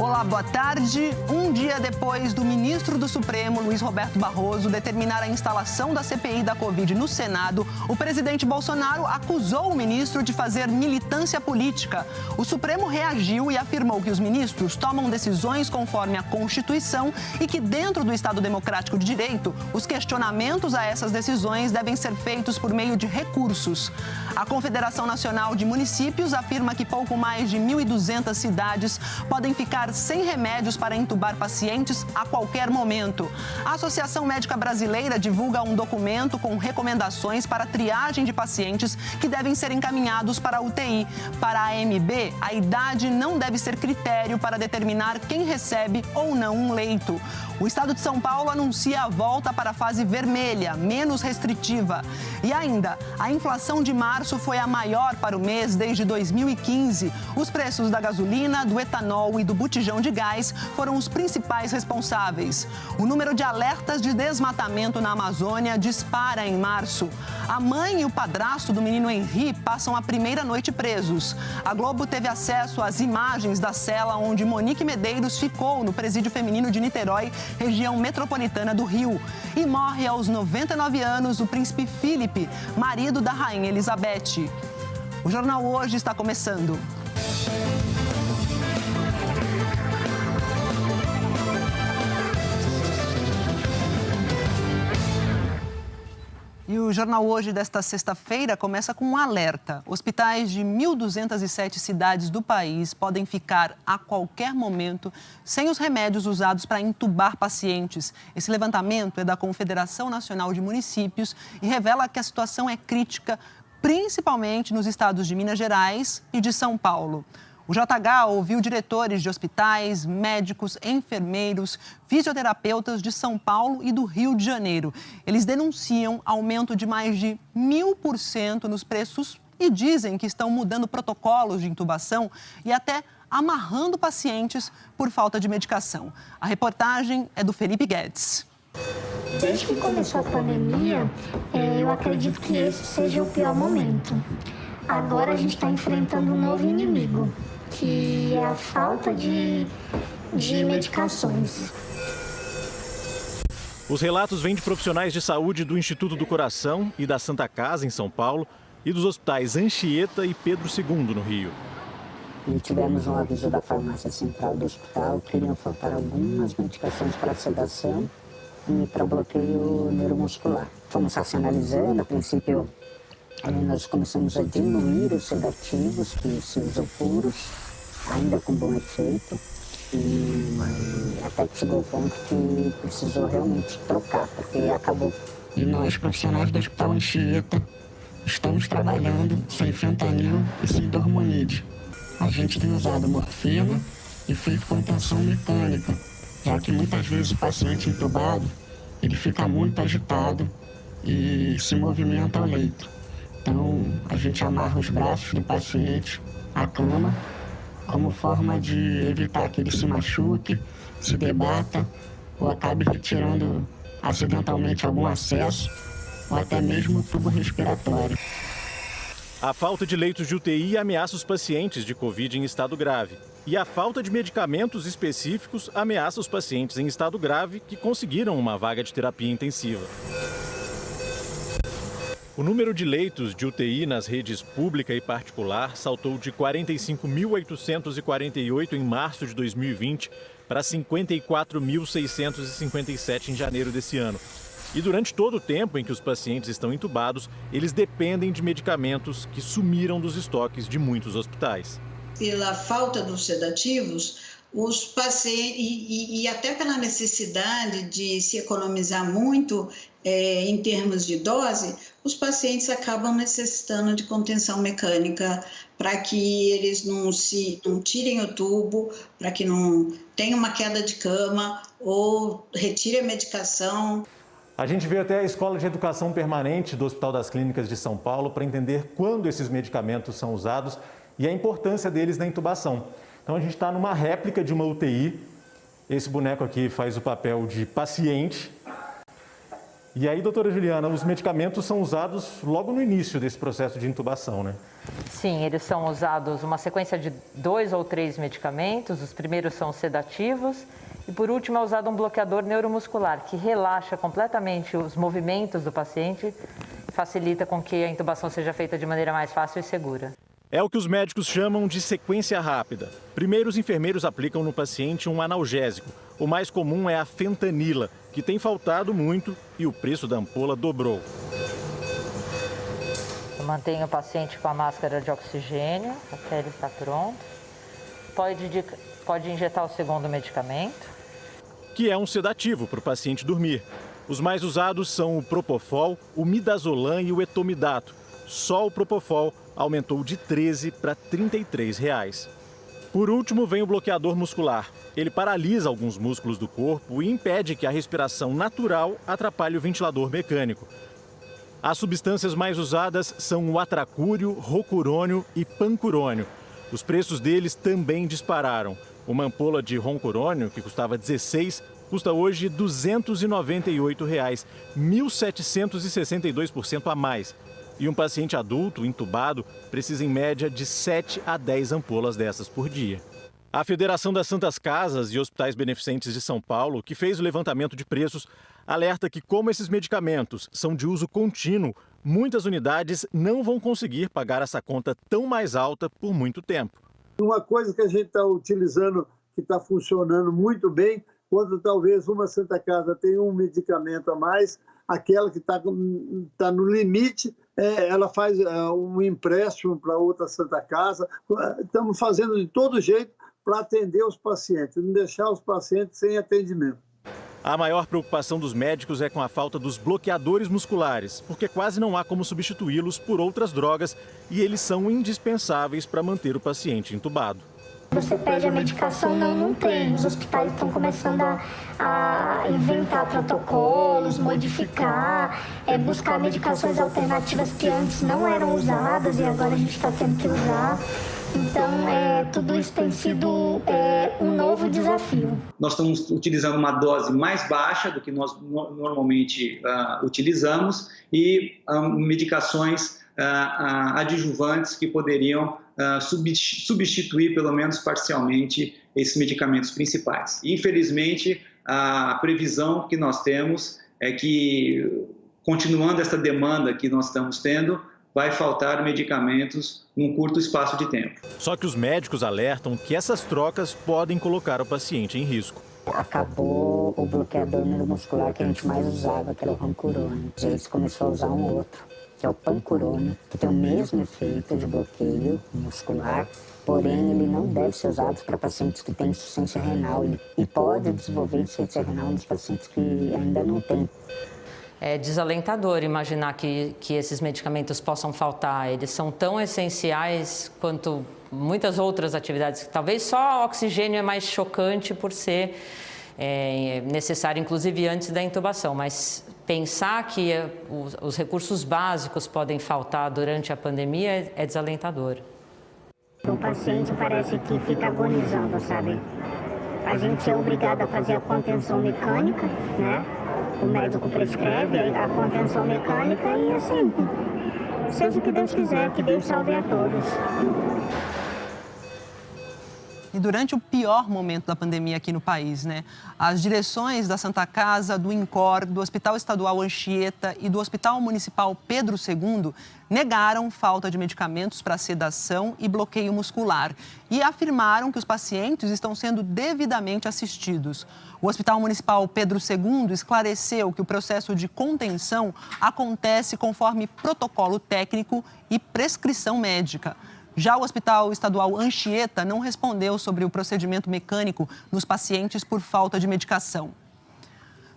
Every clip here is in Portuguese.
Olá, boa tarde. Um dia depois do ministro do Supremo, Luiz Roberto Barroso, determinar a instalação da CPI da Covid no Senado, o presidente Bolsonaro acusou o ministro de fazer militância política. O Supremo reagiu e afirmou que os ministros tomam decisões conforme a Constituição e que, dentro do Estado Democrático de Direito, os questionamentos a essas decisões devem ser feitos por meio de recursos. A Confederação Nacional de Municípios afirma que pouco mais de 1.200 cidades podem ficar sem remédios para entubar pacientes a qualquer momento. A Associação Médica Brasileira divulga um documento com recomendações para a triagem de pacientes que devem ser encaminhados para a UTI. Para a AMB, a idade não deve ser critério para determinar quem recebe ou não um leito. O estado de São Paulo anuncia a volta para a fase vermelha, menos restritiva. E ainda, a inflação de março foi a maior para o mês desde 2015. Os preços da gasolina, do etanol e do botijão de gás foram os principais responsáveis. O número de alertas de desmatamento na Amazônia dispara em março. A mãe e o padrasto do menino Henri passam a primeira noite presos. A Globo teve acesso às imagens da cela onde Monique Medeiros ficou no presídio feminino de Niterói, região metropolitana do Rio. E morre aos 99 anos o príncipe Felipe, marido da rainha Elizabeth. O Jornal Hoje está começando. E o Jornal Hoje desta sexta-feira começa com um alerta. Hospitais de 1.207 cidades do país podem ficar a qualquer momento sem os remédios usados para entubar pacientes. Esse levantamento é da Confederação Nacional de Municípios e revela que a situação é crítica, principalmente nos estados de Minas Gerais e de São Paulo. O JH ouviu diretores de hospitais, médicos, enfermeiros, fisioterapeutas de São Paulo e do Rio de Janeiro. Eles denunciam aumento de mais de 1.000% nos preços e dizem que estão mudando protocolos de intubação e até amarrando pacientes por falta de medicação. A reportagem é do Felipe Guedes. Desde que começou a pandemia, eu acredito que esse seja o pior momento. Agora a gente está enfrentando um novo inimigo, que é a falta de medicações. Os relatos vêm de profissionais de saúde do Instituto do Coração e da Santa Casa, em São Paulo, e dos hospitais Anchieta e Pedro II, no Rio. E tivemos um aviso da farmácia central do hospital que iriam faltar algumas medicações para sedação e para bloqueio neuromuscular. Fomos racionalizando, a princípio nós começamos a diluir os sedativos que se usam puros, ainda com bom efeito, e até que chegou o ponto que precisou realmente trocar, porque acabou. E nós, profissionais do Hospital Anchieta, estamos trabalhando sem fentanil e sem dormonide. A gente tem usado morfina e feito contenção mecânica, já que muitas vezes o paciente entubado, ele fica muito agitado e se movimenta ao leito. Então, a gente amarra os braços do paciente à cama, como forma de evitar que ele se machuque, se debata ou acabe retirando acidentalmente algum acesso ou até mesmo o tubo respiratório. A falta de leitos de UTI ameaça os pacientes de Covid em estado grave. E a falta de medicamentos específicos ameaça os pacientes em estado grave que conseguiram uma vaga de terapia intensiva. O número de leitos de UTI nas redes pública e particular saltou de 45.848 em março de 2020 para 54.657 em janeiro desse ano. E durante todo o tempo em que os pacientes estão entubados, eles dependem de medicamentos que sumiram dos estoques de muitos hospitais. Pela falta dos sedativos, os pacientes, e até pela necessidade de se economizar muito em termos de dose, os pacientes acabam necessitando de contenção mecânica para que eles não tirem o tubo, para que não tenha uma queda de cama ou retire a medicação. A gente veio até a Escola de Educação Permanente do Hospital das Clínicas de São Paulo para entender quando esses medicamentos são usados e a importância deles na intubação. Então a gente está numa réplica de uma UTI. Esse boneco aqui faz o papel de paciente. E aí, doutora Juliana, os medicamentos são usados logo no início desse processo de intubação, né? Sim, eles são usados uma sequência de 2 ou 3 medicamentos. Os primeiros são sedativos e, por último, é usado um bloqueador neuromuscular que relaxa completamente os movimentos do paciente e facilita com que a intubação seja feita de maneira mais fácil e segura. É o que os médicos chamam de sequência rápida. Primeiro, os enfermeiros aplicam no paciente um analgésico. O mais comum é a fentanila, que tem faltado muito e o preço da ampola dobrou. Eu mantenho o paciente com a máscara de oxigênio até ele estar pronto. Pode injetar o segundo medicamento. Que é um sedativo para o paciente dormir. Os mais usados são o Propofol, o Midazolam e o Etomidato. Só o Propofol aumentou de R$ 13 para R$ 33. Por último, vem o bloqueador muscular. Ele paralisa alguns músculos do corpo e impede que a respiração natural atrapalhe o ventilador mecânico. As substâncias mais usadas são o atracúrio, rocurônio e pancurônio. Os preços deles também dispararam. Uma ampola de roncurônio, que custava R$ 16, custa hoje R$ 298, 1.762% a mais. E um paciente adulto, entubado, precisa em média de 7 a 10 ampolas dessas por dia. A Federação das Santas Casas e Hospitais Beneficentes de São Paulo, que fez o levantamento de preços, alerta que, como esses medicamentos são de uso contínuo, muitas unidades não vão conseguir pagar essa conta tão mais alta por muito tempo. Uma coisa que a gente está utilizando, que está funcionando muito bem, quando talvez uma Santa Casa tenha um medicamento a mais, aquela que está no limite, ela faz um empréstimo para outra Santa Casa. Estamos fazendo de todo jeito para atender os pacientes, não deixar os pacientes sem atendimento. A maior preocupação dos médicos é com a falta dos bloqueadores musculares, porque quase não há como substituí-los por outras drogas e eles são indispensáveis para manter o paciente entubado. Você pede a medicação, não tem. Os hospitais estão começando a inventar protocolos, modificar, buscar medicações alternativas que antes não eram usadas e agora a gente está tendo que usar. Então, tudo isso tem sido um novo desafio. Nós estamos utilizando uma dose mais baixa do que nós normalmente utilizamos e medicações adjuvantes que poderiam substituir, pelo menos parcialmente, esses medicamentos principais. Infelizmente, a previsão que nós temos é que, continuando essa demanda que nós estamos tendo, vai faltar medicamentos num curto espaço de tempo. Só que os médicos alertam que essas trocas podem colocar o paciente em risco. Acabou o bloqueador neuromuscular que a gente mais usava, que era o roncurônio. A gente começou a usar um outro, que é o pancurônio, que tem o mesmo efeito de bloqueio muscular, porém ele não deve ser usado para pacientes que têm insuficiência renal e pode desenvolver insuficiência renal nos pacientes que ainda não têm. É desalentador imaginar que esses medicamentos possam faltar. Eles são tão essenciais quanto muitas outras atividades. Talvez só o oxigênio é mais chocante por ser necessário, inclusive antes da intubação. Mas pensar que os recursos básicos podem faltar durante a pandemia é desalentador. O paciente parece que fica agonizando, sabe? A gente é obrigado a fazer a contenção mecânica, né? O médico prescreve a contenção mecânica e assim, seja o que Deus quiser, que Deus salve a todos. E durante o pior momento da pandemia aqui no país, né? As direções da Santa Casa, do INCOR, do Hospital Estadual Anchieta e do Hospital Municipal Pedro II negaram falta de medicamentos para sedação e bloqueio muscular e afirmaram que os pacientes estão sendo devidamente assistidos. O Hospital Municipal Pedro II esclareceu que o processo de contenção acontece conforme protocolo técnico e prescrição médica. Já o Hospital Estadual Anchieta não respondeu sobre o procedimento mecânico nos pacientes por falta de medicação.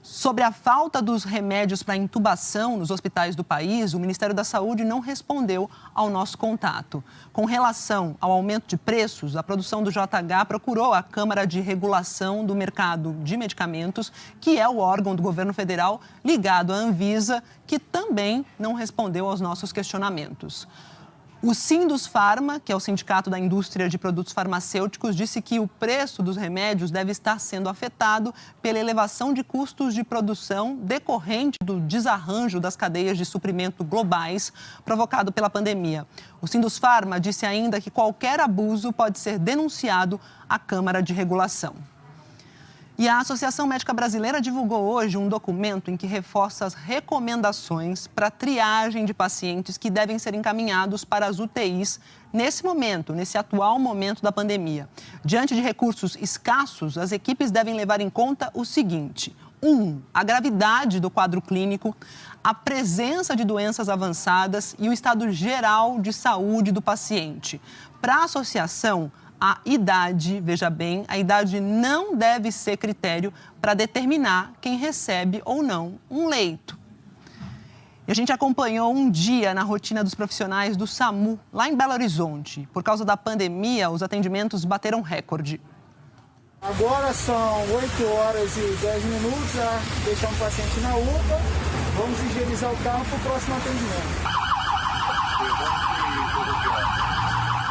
Sobre a falta dos remédios para intubação nos hospitais do país, o Ministério da Saúde não respondeu ao nosso contato. Com relação ao aumento de preços, a produção do JH procurou a Câmara de Regulação do Mercado de Medicamentos, que é o órgão do governo federal ligado à Anvisa, que também não respondeu aos nossos questionamentos. O Sindusfarma, que é o Sindicato da Indústria de Produtos Farmacêuticos, disse que o preço dos remédios deve estar sendo afetado pela elevação de custos de produção decorrente do desarranjo das cadeias de suprimento globais provocado pela pandemia. O Sindusfarma disse ainda que qualquer abuso pode ser denunciado à Câmara de Regulação. E a Associação Médica Brasileira divulgou hoje um documento em que reforça as recomendações para a triagem de pacientes que devem ser encaminhados para as UTIs nesse atual momento da pandemia. Diante de recursos escassos, as equipes devem levar em conta o seguinte: 1. A gravidade do quadro clínico, a presença de doenças avançadas e o estado geral de saúde do paciente. Para a associação, a idade, veja bem, a idade não deve ser critério para determinar quem recebe ou não um leito. E a gente acompanhou um dia na rotina dos profissionais do SAMU, lá em Belo Horizonte. Por causa da pandemia, os atendimentos bateram recorde. Agora são 8 horas e 10 minutos, já deixamos o paciente na UPA, vamos higienizar o carro para o próximo atendimento.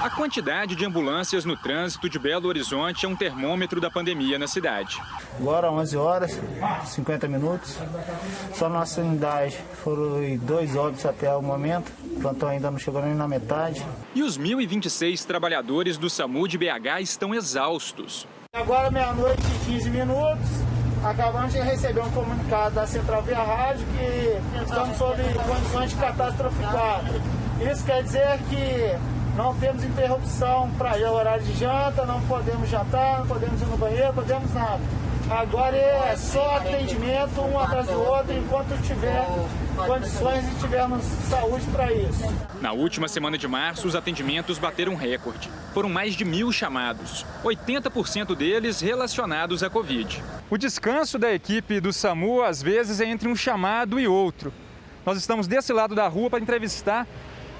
A quantidade de ambulâncias no trânsito de Belo Horizonte é um termômetro da pandemia na cidade. Agora 11 horas, 50 minutos. Só na nossa unidade foram 2 óbitos até o momento. O plantão ainda não chegou nem na metade. E os 1.026 trabalhadores do SAMU de BH estão exaustos. Agora meia-noite e 15 minutos. Acabamos de receber um comunicado da Central Via Rádio que estamos sob condições de catástrofe 4. Isso quer dizer que não temos interrupção para ir ao horário de janta, não podemos jantar, não podemos ir no banheiro, não podemos nada. Agora é só atendimento um atrás do outro enquanto tiver condições e tivermos saúde para isso. Na última semana de março, os atendimentos bateram recorde. Foram mais de 1.000 chamados, 80% deles relacionados à Covid. O descanso da equipe do SAMU, às vezes, é entre um chamado e outro. Nós estamos desse lado da rua para entrevistar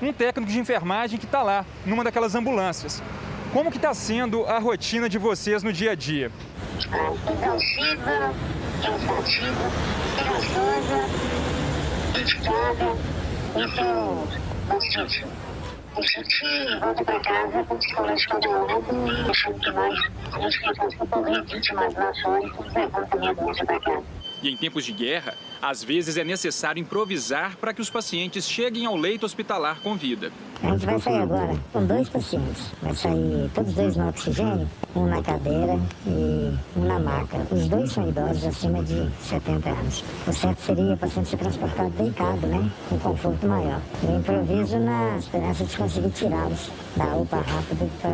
um técnico de enfermagem que está lá, numa daquelas ambulâncias. Como que está sendo a rotina de vocês no dia a dia? Intensiva, cansativa, preguiçosa, dedicada, isso bastante. Eu senti volta para casa com psicológico doloroso e achando que nós, a gente ficou com pouco vítimas lá fora e levando também a doença para casa. E em tempos de guerra, às vezes é necessário improvisar para que os pacientes cheguem ao leito hospitalar com vida. A gente vai sair agora com 2 pacientes. Vai sair todos 2 no oxigênio, um na cadeira e um na maca. Os 2 são idosos acima de 70 anos. O certo seria o paciente ser transportado deitado, né? Com conforto maior. Eu improviso na esperança de conseguir tirá-los da UPA rápido para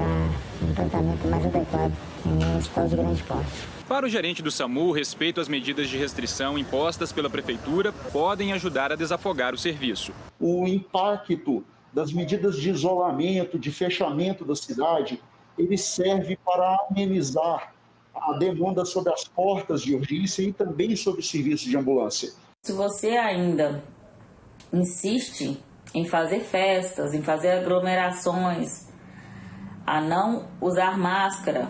um tratamento mais adequado em um hospital de grande porte. Para o gerente do SAMU, o respeito às medidas de restrição impostas pela prefeitura podem ajudar a desafogar o serviço. O impacto das medidas de isolamento, de fechamento da cidade, ele serve para amenizar a demanda sobre as portas de urgência e também sobre o serviço de ambulância. Se você ainda insiste em fazer festas, em fazer aglomerações, a não usar máscara,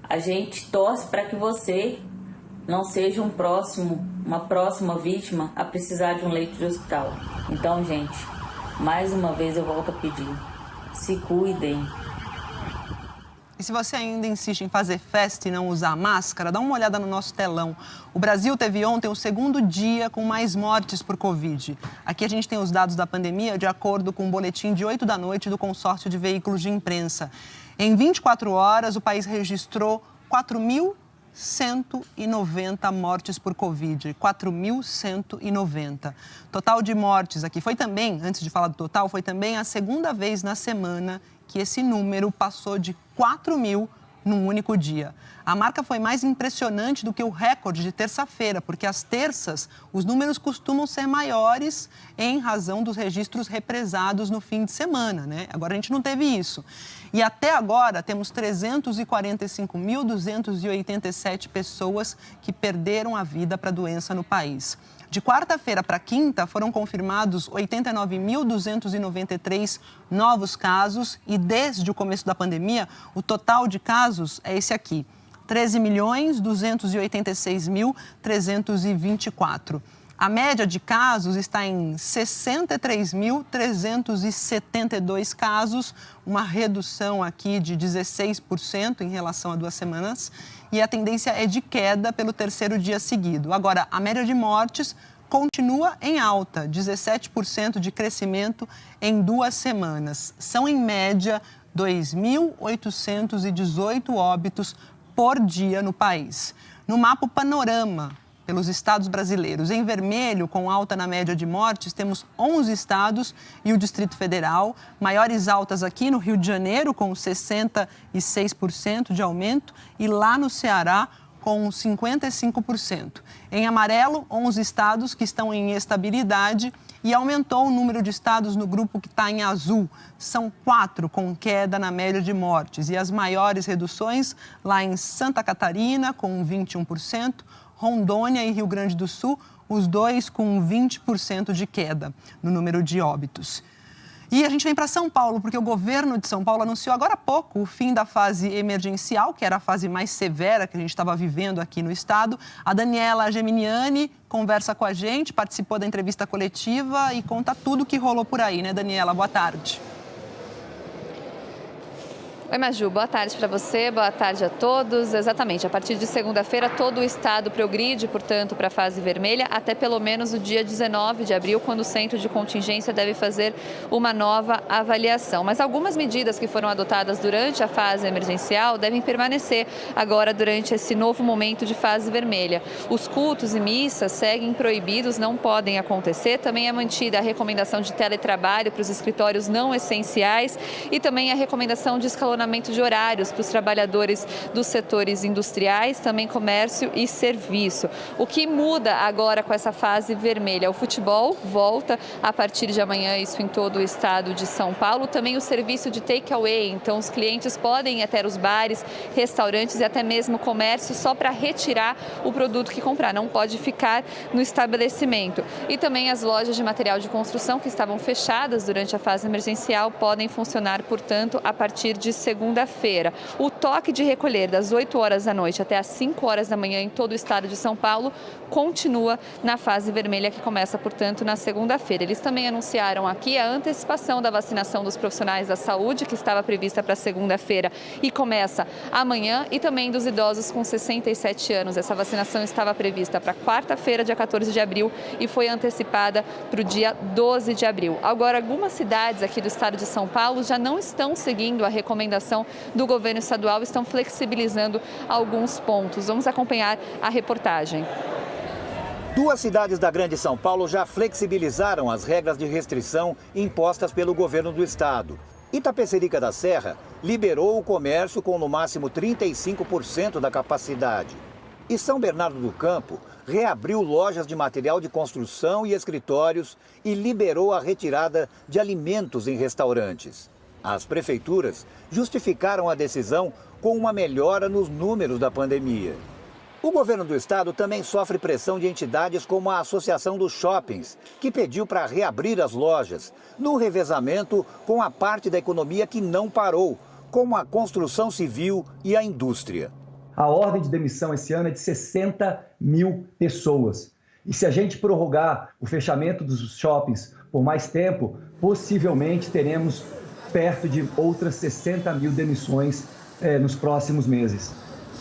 a gente torce para que você não seja uma próxima vítima a precisar de um leito de hospital. Então, gente, mais uma vez eu volto a pedir, se cuidem. E se você ainda insiste em fazer festa e não usar máscara, dá uma olhada no nosso telão. O Brasil teve ontem o 2º dia com mais mortes por Covid. Aqui a gente tem os dados da pandemia de acordo com o boletim de 8 da noite do Consórcio de Veículos de Imprensa. Em 24 horas, o país registrou 4.190 mortes por Covid. 4.190. Total de mortes aqui foi também, antes de falar do total, foi também a 2ª vez na semana que esse número passou de 4.000 num único dia. A marca foi mais impressionante do que o recorde de terça-feira, porque às terças os números costumam ser maiores em razão dos registros represados no fim de semana, né? Agora a gente não teve isso. E até agora temos 345.287 pessoas que perderam a vida para a doença no país. De quarta-feira para quinta, foram confirmados 89.293 novos casos e, desde o começo da pandemia, o total de casos é esse aqui, 13.286.324. A média de casos está em 63.372 casos, uma redução aqui de 16% em relação a 2 semanas, e a tendência é de queda pelo 3º dia seguido. Agora, a média de mortes continua em alta, 17% de crescimento em 2 semanas. São, em média, 2.818 óbitos por dia no país. No mapa Panorama, pelos estados brasileiros, em vermelho, com alta na média de mortes, temos 11 estados e o Distrito Federal. Maiores altas aqui no Rio de Janeiro, com 66% de aumento, e lá no Ceará, com 55%. Em amarelo, 11 estados que estão em estabilidade, e aumentou o número de estados no grupo que está em azul. São 4 com queda na média de mortes. E as maiores reduções lá em Santa Catarina, com 21%, Rondônia e Rio Grande do Sul, os dois com 20% de queda no número de óbitos. E a gente vem para São Paulo, porque o governo de São Paulo anunciou agora há pouco o fim da fase emergencial, que era a fase mais severa que a gente estava vivendo aqui no estado. A Daniela Geminiani conversa com a gente, participou da entrevista coletiva e conta tudo o que rolou por aí, né, Daniela? Boa tarde. Oi, Maju, boa tarde para você, boa tarde a todos. Exatamente, a partir de segunda-feira todo o estado progride, portanto, para a fase vermelha, até pelo menos o dia 19 de abril, quando o centro de contingência deve fazer uma nova avaliação. Mas algumas medidas que foram adotadas durante a fase emergencial devem permanecer agora durante esse novo momento de fase vermelha. Os cultos e missas seguem proibidos, não podem acontecer. Também é mantida a recomendação de teletrabalho para os escritórios não essenciais e também a recomendação de escalonamento de horários para os trabalhadores dos setores industriais, também comércio e serviço. O que muda agora com essa fase vermelha? O futebol volta a partir de amanhã, isso em todo o estado de São Paulo. Também o serviço de take-away, então os clientes podem ir até os bares, restaurantes e até mesmo comércio só para retirar o produto que comprar, não pode ficar no estabelecimento. E também as lojas de material de construção que estavam fechadas durante a fase emergencial podem funcionar, portanto, a partir de segunda-feira. O toque de recolher das 8 horas da noite até as 5 horas da manhã em todo o estado de São Paulo continua na fase vermelha, que começa, portanto, na segunda-feira. Eles também anunciaram aqui a antecipação da vacinação dos profissionais da saúde, que estava prevista para segunda-feira e começa amanhã, e também dos idosos com 67 anos. Essa vacinação estava prevista para quarta-feira, dia 14 de abril, e foi antecipada para o dia 12 de abril. Agora, algumas cidades aqui do estado de São Paulo já não estão seguindo a recomendação do governo estadual, estão flexibilizando alguns pontos. Vamos acompanhar a reportagem. 2 cidades da Grande São Paulo já flexibilizaram as regras de restrição impostas pelo governo do estado. Itapecerica da Serra liberou o comércio com no máximo 35% da capacidade. E São Bernardo do Campo reabriu lojas de material de construção e escritórios e liberou a retirada de alimentos em restaurantes. As prefeituras justificaram a decisão com uma melhora nos números da pandemia. O governo do estado também sofre pressão de entidades como a Associação dos Shoppings, que pediu para reabrir as lojas, no revezamento com a parte da economia que não parou, como a construção civil e a indústria. A ordem de demissão esse ano é de 60 mil pessoas. E se a gente prorrogar o fechamento dos shoppings por mais tempo, possivelmente teremos perto de outras 60 mil demissões nos próximos meses.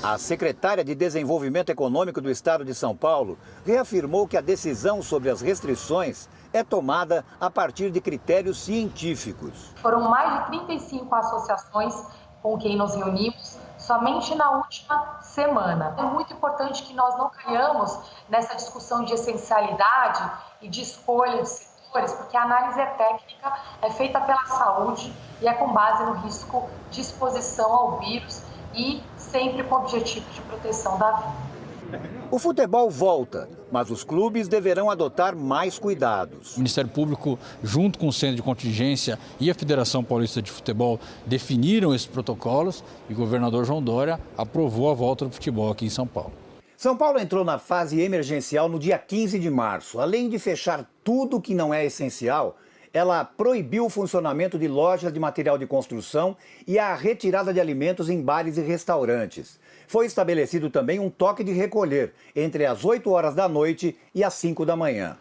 A secretária de Desenvolvimento Econômico do Estado de São Paulo reafirmou que a decisão sobre as restrições é tomada a partir de critérios científicos. Foram mais de 35 associações com quem nos reunimos somente na última semana. É muito importante que nós não caiamos nessa discussão de essencialidade e de escolha de setores, porque a análise técnica é feita pela saúde e é com base no risco de exposição ao vírus e sempre com o objetivo de proteção da vida. O futebol volta, mas os clubes deverão adotar mais cuidados. O Ministério Público, junto com o Centro de Contingência e a Federação Paulista de Futebol, definiram esses protocolos e o governador João Dória aprovou a volta do futebol aqui em São Paulo. São Paulo entrou na fase emergencial no dia 15 de março. Além de fechar tudo que não é essencial, Ela proibiu o funcionamento de lojas de material de construção e a retirada de alimentos em bares e restaurantes. Foi estabelecido também um toque de recolher entre as 8 horas da noite e as 5 da manhã.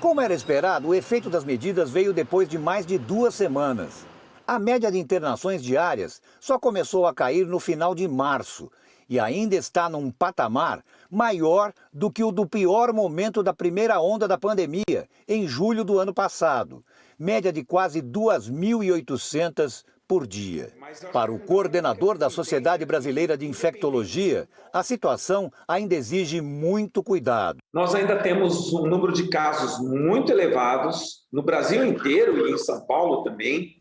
Como era esperado, o efeito das medidas veio depois de mais de 2 semanas. A média de internações diárias só começou a cair no final de março e ainda está num patamar maior do que o do pior momento da primeira onda da pandemia, em julho do ano passado. Média de quase 2.800 por dia. Para o coordenador da Sociedade Brasileira de Infectologia, a situação ainda exige muito cuidado. Nós ainda temos um número de casos muito elevados no Brasil inteiro e em São Paulo também.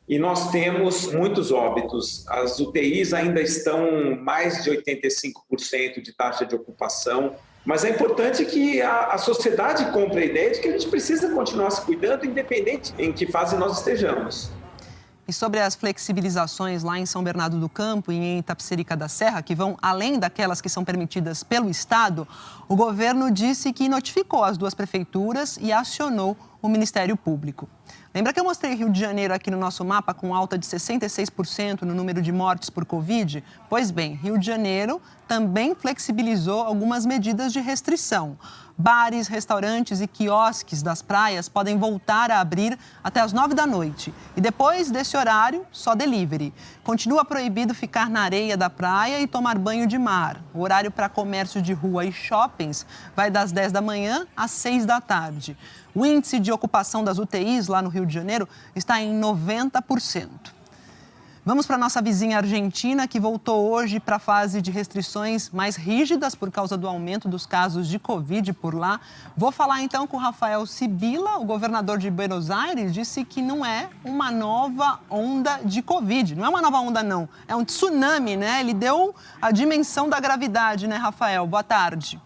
E nós temos muitos óbitos. As UTIs ainda estão mais de 85% de taxa de ocupação. Mas é importante que a sociedade compre a ideia de que a gente precisa continuar se cuidando, independente em que fase nós estejamos. E sobre as flexibilizações lá em São Bernardo do Campo e em Itapecerica da Serra, que vão além daquelas que são permitidas pelo Estado, o governo disse que notificou as 2 prefeituras e acionou o Ministério Público. Lembra que eu mostrei Rio de Janeiro aqui no nosso mapa com alta de 66% no número de mortes por Covid? Pois bem, Rio de Janeiro também flexibilizou algumas medidas de restrição. Bares, restaurantes e quiosques das praias podem voltar a abrir até as 9 da noite. E depois desse horário, só delivery. Continua proibido ficar na areia da praia e tomar banho de mar. O horário para comércio de rua e shoppings vai das 10 da manhã às 6 da tarde. O índice de ocupação das UTIs lá no Rio de Janeiro está em 90%. Vamos para a nossa vizinha Argentina, que voltou hoje para a fase de restrições mais rígidas por causa do aumento dos casos de Covid por lá. Vou falar então com o Rafael Sibila, o governador de Buenos Aires, disse que não é uma nova onda de Covid. Não é uma nova onda, não. É um tsunami, né? Ele deu a dimensão da gravidade, né, Rafael? Boa tarde.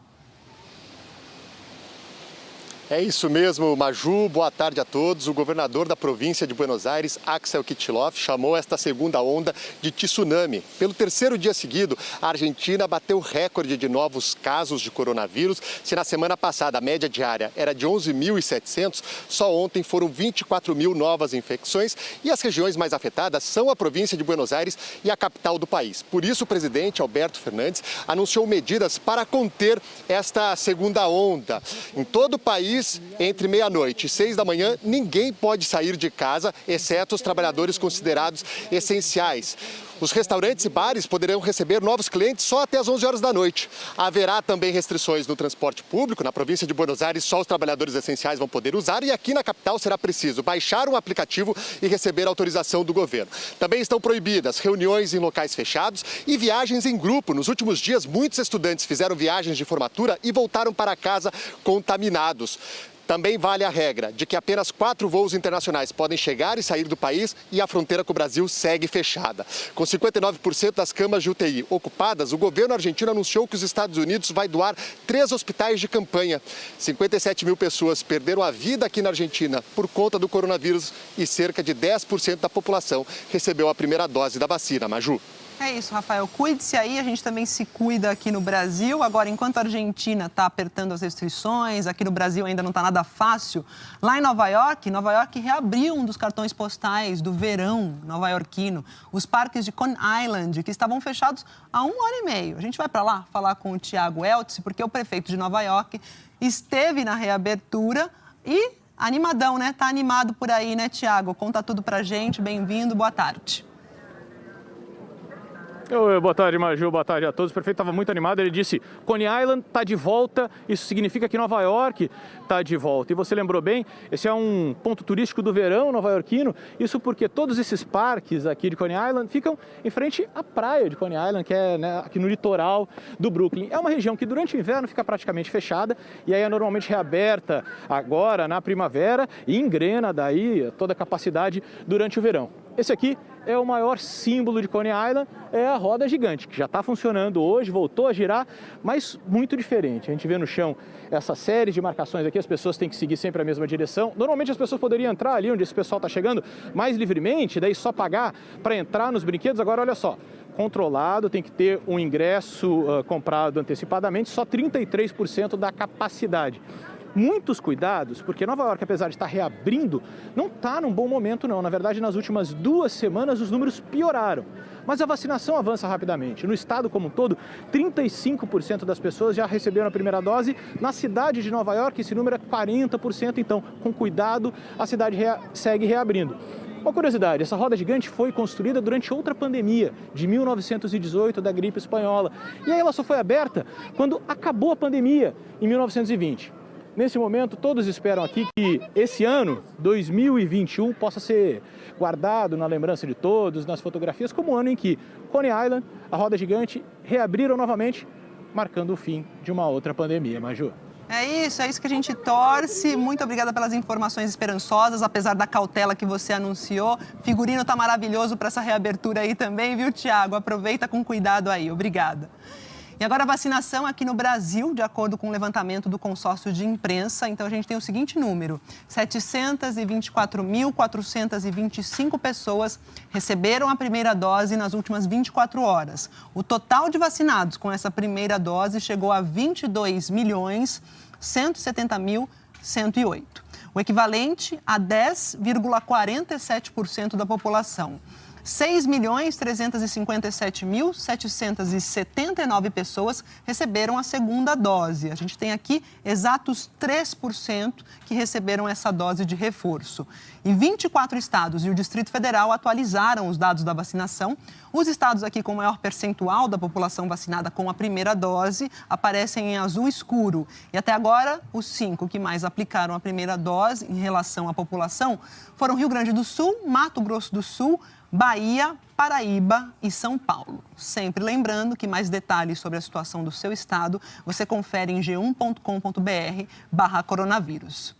É isso mesmo, Maju. Boa tarde a todos. O governador da província de Buenos Aires, Axel Kicillof, chamou esta segunda onda de tsunami. Pelo 3º dia seguido, a Argentina bateu recorde de novos casos de coronavírus. Se na semana passada a média diária era de 11.700, só ontem foram 24.000 novas infecções. E as regiões mais afetadas são a província de Buenos Aires e a capital do país. Por isso, o presidente Alberto Fernandes anunciou medidas para conter esta segunda onda. Em todo o país, entre meia-noite e 6 da manhã, ninguém pode sair de casa, exceto os trabalhadores considerados essenciais. Os restaurantes e bares poderão receber novos clientes só até as 11 horas da noite. Haverá também restrições no transporte público. Na província de Buenos Aires, só os trabalhadores essenciais vão poder usar. E aqui na capital será preciso baixar um aplicativo e receber autorização do governo. Também estão proibidas reuniões em locais fechados e viagens em grupo. Nos últimos dias, muitos estudantes fizeram viagens de formatura e voltaram para casa contaminados. Também vale a regra de que apenas 4 voos internacionais podem chegar e sair do país e a fronteira com o Brasil segue fechada. Com 59% das camas de UTI ocupadas, o governo argentino anunciou que os Estados Unidos vai doar 3 hospitais de campanha. 57.000 pessoas perderam a vida aqui na Argentina por conta do coronavírus e cerca de 10% da população recebeu a primeira dose da vacina. Maju. É isso, Rafael. Cuide-se aí, a gente também se cuida aqui no Brasil. Agora, enquanto a Argentina está apertando as restrições, aqui no Brasil ainda não está nada fácil. Lá em Nova York reabriu um dos cartões postais do verão nova-iorquino. Os parques de Coney Island, que estavam fechados há 1 ano e meio. A gente vai para lá falar com o Tiago Eltz, porque o prefeito de Nova York esteve na reabertura e animadão, né? Tá animado por aí, né, Tiago? Conta tudo pra gente. Bem-vindo, boa tarde. Boa tarde, Maju. Boa tarde a todos. O prefeito estava muito animado. Ele disse: Coney Island está de volta. Isso significa que Nova York está de volta. E você lembrou bem, esse é um ponto turístico do verão nova-iorquino. Isso porque todos esses parques aqui de Coney Island ficam em frente à praia de Coney Island, que é, né, aqui no litoral do Brooklyn. É uma região que durante o inverno fica praticamente fechada e aí é normalmente reaberta agora na primavera e engrena daí toda a capacidade durante o verão. Esse aqui é o maior símbolo de Coney Island, é a roda gigante, que já está funcionando hoje, voltou a girar, mas muito diferente. A gente vê no chão essa série de marcações aqui, as pessoas têm que seguir sempre a mesma direção. Normalmente as pessoas poderiam entrar ali onde esse pessoal está chegando mais livremente, daí só pagar para entrar nos brinquedos. Agora, olha só, controlado, tem que ter um ingresso comprado antecipadamente, só 33% da capacidade. muitos cuidados, porque Nova York, apesar de estar reabrindo, não está num bom momento não. Na verdade, nas últimas 2 semanas os números pioraram. Mas a vacinação avança rapidamente. No estado como um todo, 35% das pessoas já receberam a primeira dose. Na cidade de Nova York, esse número é 40%. Então, com cuidado, a cidade segue reabrindo. Uma curiosidade, essa roda gigante foi construída durante outra pandemia, de 1918, da gripe espanhola. E aí ela só foi aberta quando acabou a pandemia, em 1920. Nesse momento, todos esperam aqui que esse ano, 2021, possa ser guardado na lembrança de todos, nas fotografias, como o ano em que Coney Island, a roda gigante, reabriram novamente, marcando o fim de uma outra pandemia. Maju. É isso que a gente torce. Muito obrigada pelas informações esperançosas, apesar da cautela que você anunciou. Figurino tá maravilhoso para essa reabertura aí também, viu, Tiago? Aproveita com cuidado aí. Obrigada. E agora a vacinação aqui no Brasil, de acordo com o levantamento do consórcio de imprensa. Então, a gente tem o seguinte número: 724.425 pessoas receberam a primeira dose nas últimas 24 horas. O total de vacinados com essa primeira dose chegou a 22.170.108. O equivalente a 10,47% da população. 6.357.779 pessoas receberam a segunda dose. A gente tem aqui exatos 3% que receberam essa dose de reforço. E 24 estados e o Distrito Federal atualizaram os dados da vacinação. Os estados aqui com maior percentual da população vacinada com a primeira dose aparecem em azul escuro. E até agora, os 5 que mais aplicaram a primeira dose em relação à população foram Rio Grande do Sul, Mato Grosso do Sul, Bahia, Paraíba e São Paulo. Sempre lembrando que mais detalhes sobre a situação do seu estado você confere em g1.com.br/coronavírus.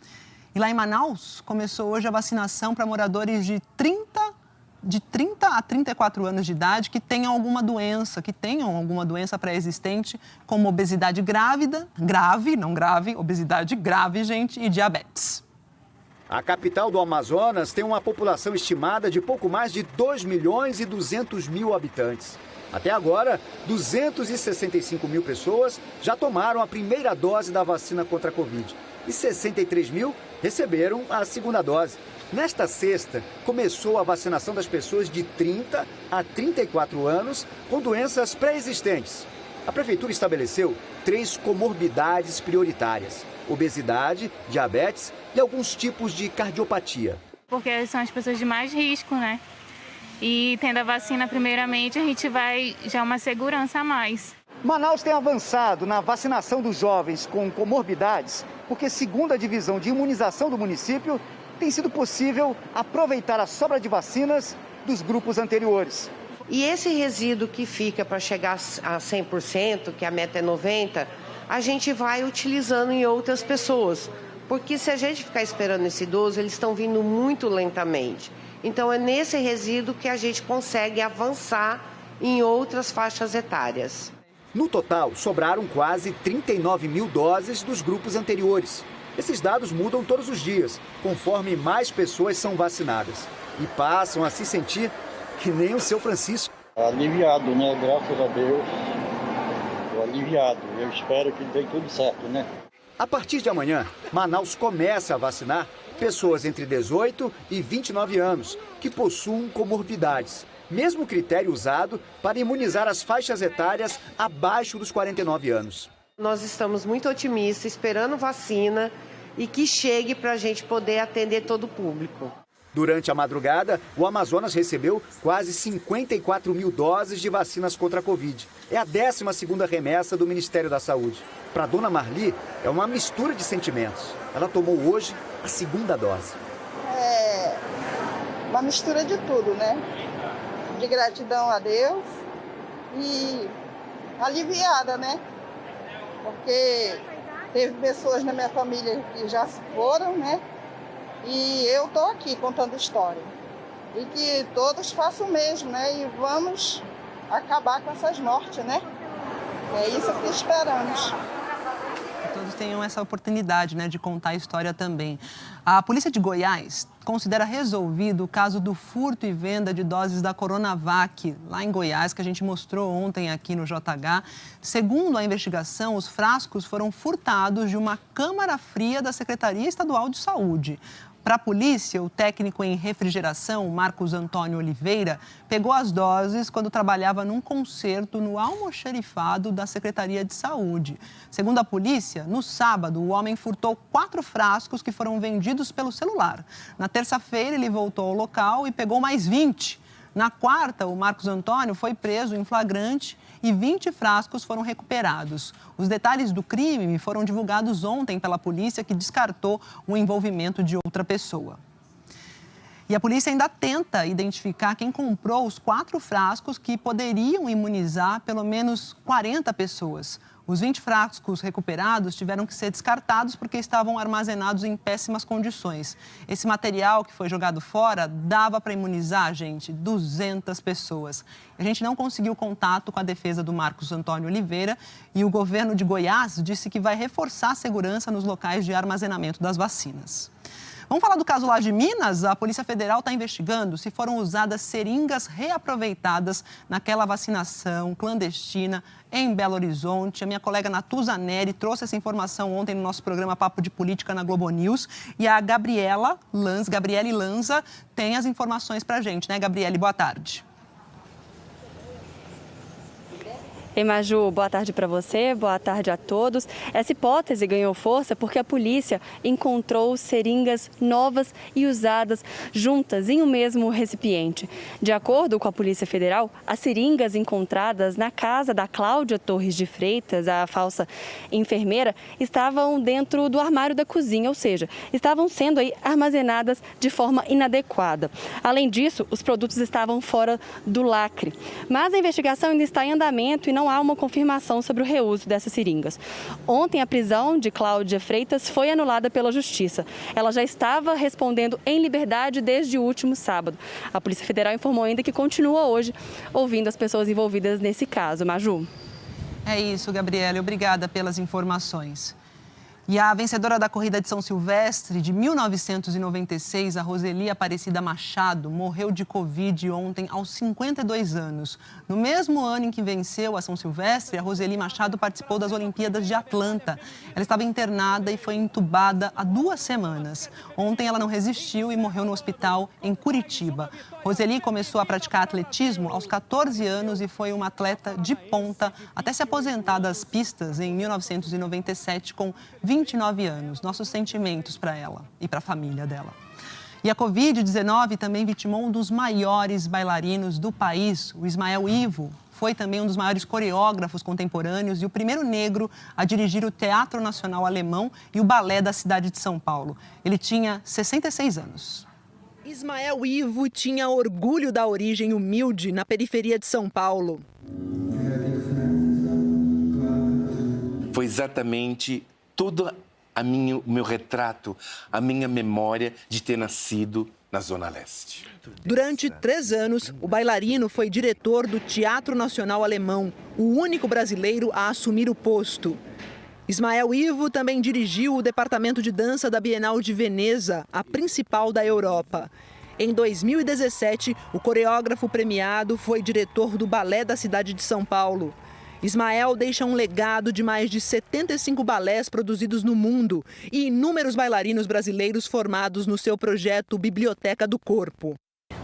E lá em Manaus, começou hoje a vacinação para moradores de 30 a 34 anos de idade que tenham alguma doença pré-existente, como obesidade obesidade grave, gente, e diabetes. A capital do Amazonas tem uma população estimada de pouco mais de 2.200.000 habitantes. Até agora, 265 mil pessoas já tomaram a primeira dose da vacina contra a Covid e 63 mil receberam a segunda dose. Nesta sexta, começou a vacinação das pessoas de 30 a 34 anos com doenças pré-existentes. A prefeitura estabeleceu 3 comorbidades prioritárias: obesidade, diabetes e alguns tipos de cardiopatia. Porque são as pessoas de mais risco, né? E tendo a vacina primeiramente, a gente vai já uma segurança a mais. Manaus tem avançado na vacinação dos jovens com comorbidades, porque, segundo a divisão de imunização do município, tem sido possível aproveitar a sobra de vacinas dos grupos anteriores. E esse resíduo que fica para chegar a 100%, que a meta é 90%, a gente vai utilizando em outras pessoas. Porque se a gente ficar esperando esse idoso, eles estão vindo muito lentamente. Então é nesse resíduo que a gente consegue avançar em outras faixas etárias. No total, sobraram quase 39 mil doses dos grupos anteriores. Esses dados mudam todos os dias, conforme mais pessoas são vacinadas. E passam a se sentir que nem o seu Francisco. Aliviado, né? Graças a Deus. Estou aliviado. Eu espero que dê tudo certo, né? A partir de amanhã, Manaus começa a vacinar pessoas entre 18 e 29 anos que possuem comorbidades. Mesmo critério usado para imunizar as faixas etárias abaixo dos 49 anos. Nós estamos muito otimistas, esperando vacina e que chegue para a gente poder atender todo o público. Durante a madrugada, o Amazonas recebeu quase 54 mil doses de vacinas contra a Covid. É a 12ª remessa do Ministério da Saúde. Para a dona Marli, é uma mistura de sentimentos. Ela tomou hoje a segunda dose. É uma mistura de tudo, né? De gratidão a Deus e aliviada, né? Porque teve pessoas na minha família que já se foram, né? E eu estou aqui contando história. E que todos façam o mesmo, né? E vamos acabar com essas mortes, né? É isso que esperamos. todos tenham essa oportunidade, né, de contar a história também. A polícia de Goiás considera resolvido o caso do furto e venda de doses da Coronavac, lá em Goiás, que a gente mostrou ontem aqui no JH. Segundo a investigação, os frascos foram furtados de uma câmara fria da Secretaria Estadual de Saúde. Para a polícia, o técnico em refrigeração, Marcos Antônio Oliveira, pegou as doses quando trabalhava num concerto no almoxarifado da Secretaria de Saúde. Segundo a polícia, no sábado, o homem furtou 4 frascos que foram vendidos pelo celular. Na terça-feira, ele voltou ao local e pegou mais 20. Na quarta, o Marcos Antônio foi preso em flagrante e 20 frascos foram recuperados. Os detalhes do crime foram divulgados ontem pela polícia, que descartou o envolvimento de outra pessoa. E a polícia ainda tenta identificar quem comprou os 4 frascos que poderiam imunizar pelo menos 40 pessoas. Os 20 frascos recuperados tiveram que ser descartados porque estavam armazenados em péssimas condições. Esse material que foi jogado fora dava para imunizar, gente, 200 pessoas. A gente não conseguiu contato com a defesa do Marcos Antônio Oliveira e o governo de Goiás disse que vai reforçar a segurança nos locais de armazenamento das vacinas. Vamos falar do caso lá de Minas? A Polícia Federal está investigando se foram usadas seringas reaproveitadas naquela vacinação clandestina em Belo Horizonte. A minha colega Natuza Neri trouxe essa informação ontem no nosso programa Papo de Política na Globo News. E a Gabriele Lanza, tem as informações para a gente, né, Gabriele? Boa tarde. Ei, Maju, boa tarde para você, boa tarde a todos. Essa hipótese ganhou força porque a polícia encontrou seringas novas e usadas juntas em um mesmo recipiente. De acordo com a Polícia Federal, as seringas encontradas na casa da Cláudia Torres de Freitas, a falsa enfermeira, estavam dentro do armário da cozinha, ou seja, estavam sendo aí armazenadas de forma inadequada. Além disso, os produtos estavam fora do lacre. Mas a investigação ainda está em andamento e não há uma confirmação sobre o reuso dessas seringas. Ontem, a prisão de Cláudia Freitas foi anulada pela Justiça. Ela já estava respondendo em liberdade desde o último sábado. A Polícia Federal informou ainda que continua hoje ouvindo as pessoas envolvidas nesse caso. Maju. É isso, Gabriele. Obrigada pelas informações. E a vencedora da corrida de São Silvestre de 1996, a Roseli Aparecida Machado, morreu de Covid ontem aos 52 anos. No mesmo ano em que venceu a São Silvestre, a Roseli Machado participou das Olimpíadas de Atlanta. Ela estava internada e foi entubada há 2 semanas. Ontem ela não resistiu e morreu no hospital em Curitiba. Roseli começou a praticar atletismo aos 14 anos e foi uma atleta de ponta até se aposentar das pistas em 1997 com 29 anos. Nossos sentimentos para ela e para a família dela. E a Covid-19 também vitimou um dos maiores bailarinos do país, o Ismael Ivo. Foi também um dos maiores coreógrafos contemporâneos e o primeiro negro a dirigir o Teatro Nacional Alemão e o Balé da cidade de São Paulo. Ele tinha 66 anos. Ismael Ivo tinha orgulho da origem humilde na periferia de São Paulo. Foi exatamente todo o meu retrato, a minha memória de ter nascido na Zona Leste. Durante 3 anos, o bailarino foi diretor do Teatro Nacional Alemão, o único brasileiro a assumir o posto. Ismael Ivo também dirigiu o departamento de dança da Bienal de Veneza, a principal da Europa. Em 2017, o coreógrafo premiado foi diretor do Balé da cidade de São Paulo. Ismael deixa um legado de mais de 75 balés produzidos no mundo e inúmeros bailarinos brasileiros formados no seu projeto Biblioteca do Corpo.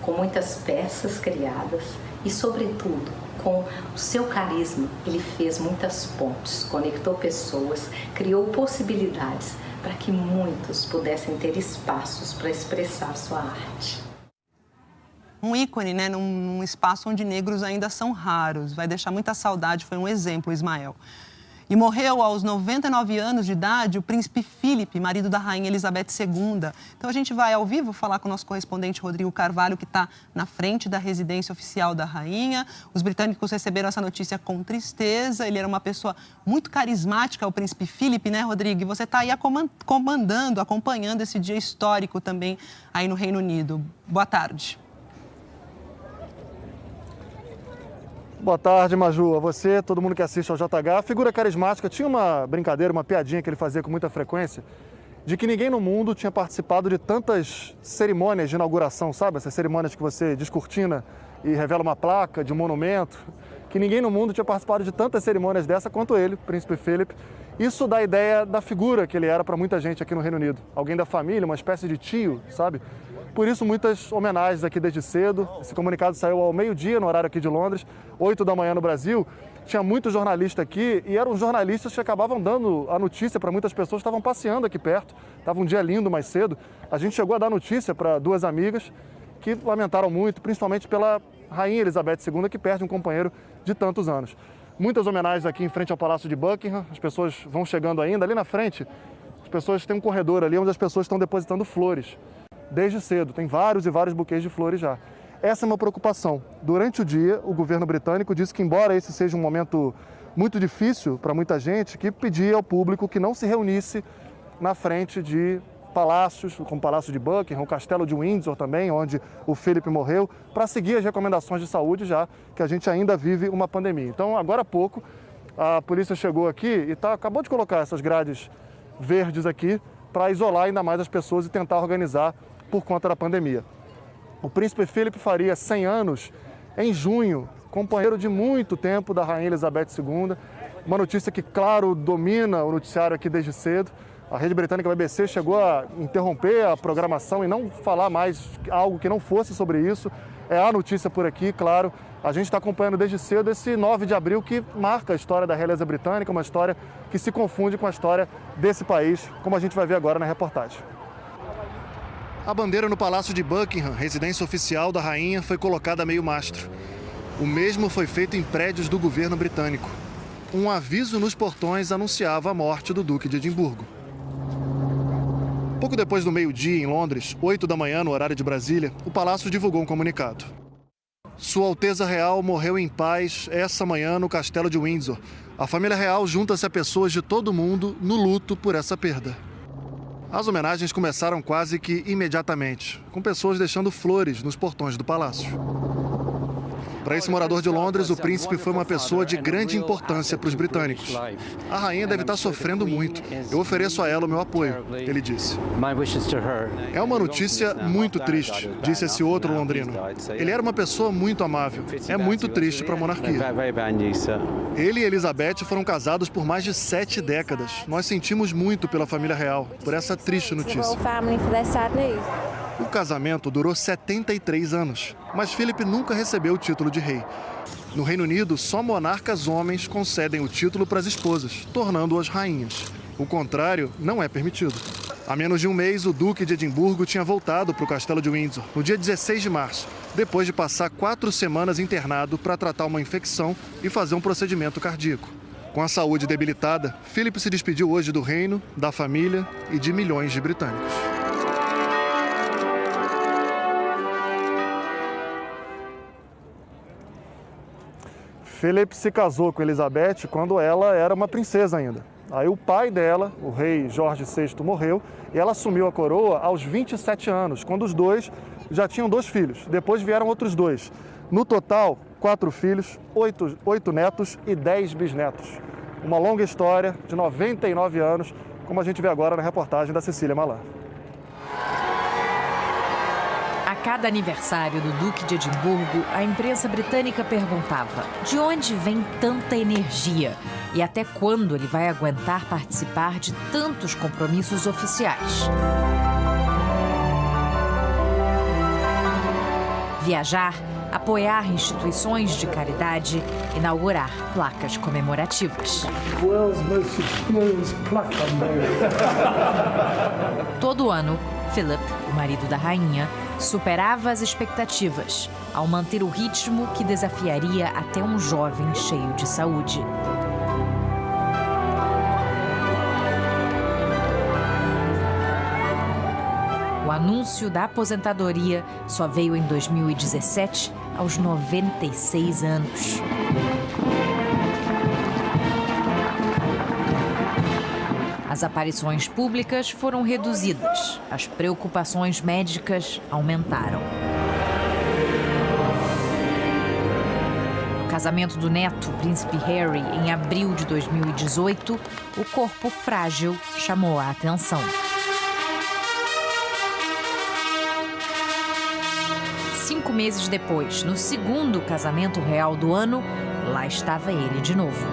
Com muitas peças criadas e, sobretudo, com o seu carisma, ele fez muitas pontes, conectou pessoas, criou possibilidades para que muitos pudessem ter espaços para expressar sua arte. Um ícone, né, num espaço onde negros ainda são raros. Vai deixar muita saudade, foi um exemplo, Ismael. E morreu aos 99 anos de idade o príncipe Philip, marido da rainha Elizabeth II. Então a gente vai ao vivo falar com o nosso correspondente Rodrigo Carvalho, que está na frente da residência oficial da rainha. Os britânicos receberam essa notícia com tristeza. Ele era uma pessoa muito carismática, o príncipe Philip, né, Rodrigo? E você está aí acompanhando esse dia histórico também aí no Reino Unido. Boa tarde. Boa tarde, Maju. A você, todo mundo que assiste ao JH. A figura carismática tinha uma brincadeira, uma piadinha que ele fazia com muita frequência, de que ninguém no mundo tinha participado de tantas cerimônias de inauguração, sabe? Essas cerimônias que você descortina e revela uma placa de um monumento. Que ninguém no mundo tinha participado de tantas cerimônias dessa quanto ele, o Príncipe Philip. Isso dá a ideia da figura que ele era para muita gente aqui no Reino Unido. Alguém da família, uma espécie de tio, sabe? Por isso, muitas homenagens aqui desde cedo. Esse comunicado saiu ao meio-dia, no horário aqui de Londres, 8 da manhã no Brasil. Tinha muitos jornalistas aqui e eram jornalistas que acabavam dando a notícia para muitas pessoas que estavam passeando aqui perto. Estava um dia lindo mais cedo. A gente chegou a dar notícia para duas amigas que lamentaram muito, principalmente pela Rainha Elizabeth II, que perde um companheiro de tantos anos. Muitas homenagens aqui em frente ao Palácio de Buckingham. As pessoas vão chegando ainda. Ali na frente, as pessoas têm um corredor ali onde as pessoas estão depositando flores. Desde cedo, tem vários e vários buquês de flores já. Essa é uma preocupação. Durante o dia, o governo britânico disse que, embora esse seja um momento muito difícil para muita gente, que pedia ao público que não se reunisse na frente de palácios, como o Palácio de Buckingham, o Castelo de Windsor também, onde o Philip morreu, para seguir as recomendações de saúde, já que a gente ainda vive uma pandemia. Então, agora há pouco, a polícia chegou aqui e acabou de colocar essas grades verdes aqui para isolar ainda mais as pessoas e tentar organizar por conta da pandemia. O Príncipe Philip faria 100 anos em junho, companheiro de muito tempo da Rainha Elizabeth II. Uma notícia que, claro, domina o noticiário aqui desde cedo. A rede britânica BBC chegou a interromper a programação e não falar mais algo que não fosse sobre isso. É a notícia por aqui, claro. A gente está acompanhando desde cedo esse 9 de abril que marca a história da realeza britânica, uma história que se confunde com a história desse país, como a gente vai ver agora na reportagem. A bandeira no Palácio de Buckingham, residência oficial da rainha, foi colocada a meio mastro. O mesmo foi feito em prédios do governo britânico. Um aviso nos portões anunciava a morte do Duque de Edimburgo. Pouco depois do meio-dia, em Londres, 8 da manhã, no horário de Brasília, o palácio divulgou um comunicado. Sua Alteza Real morreu em paz essa manhã no Castelo de Windsor. A família real junta-se a pessoas de todo o mundo no luto por essa perda. As homenagens começaram quase que imediatamente, com pessoas deixando flores nos portões do palácio. Para esse morador de Londres, o príncipe foi uma pessoa de grande importância para os britânicos. A rainha deve estar sofrendo muito. Eu ofereço a ela o meu apoio, ele disse. É uma notícia muito triste, disse esse outro londrino. Ele era uma pessoa muito amável. É muito triste para a monarquia. Ele e Elizabeth foram casados por mais de 7 décadas. Nós sentimos muito pela família real, por essa triste notícia. O casamento durou 73 anos, mas Philip nunca recebeu o título de rei. No Reino Unido, só monarcas homens concedem o título para as esposas, tornando-as rainhas. O contrário não é permitido. Há menos de um mês, o Duque de Edimburgo tinha voltado para o Castelo de Windsor, no dia 16 de março, depois de passar 4 semanas internado para tratar uma infecção e fazer um procedimento cardíaco. Com a saúde debilitada, Philip se despediu hoje do reino, da família e de milhões de britânicos. Philip se casou com Elizabeth quando ela era uma princesa ainda. Aí o pai dela, o rei Jorge VI, morreu e ela assumiu a coroa aos 27 anos, quando os dois já tinham 2 filhos. Depois vieram outros 2. No total, 4 filhos, 8 netos e 10 bisnetos. Uma longa história de 99 anos, como a gente vê agora na reportagem da Cecília Malan. A cada aniversário do Duque de Edimburgo, a imprensa britânica perguntava de onde vem tanta energia e até quando ele vai aguentar participar de tantos compromissos oficiais. Viajar, apoiar instituições de caridade, inaugurar placas comemorativas. Todo ano, Philip, o marido da rainha, superava as expectativas ao manter o ritmo que desafiaria até um jovem cheio de saúde. O anúncio da aposentadoria só veio em 2017, aos 96 anos. As aparições públicas foram reduzidas, as preocupações médicas aumentaram. casamento do neto, o príncipe Harry, em abril de 2018, o corpo frágil chamou a atenção. 5 meses depois, no segundo casamento real do ano, lá estava ele de novo.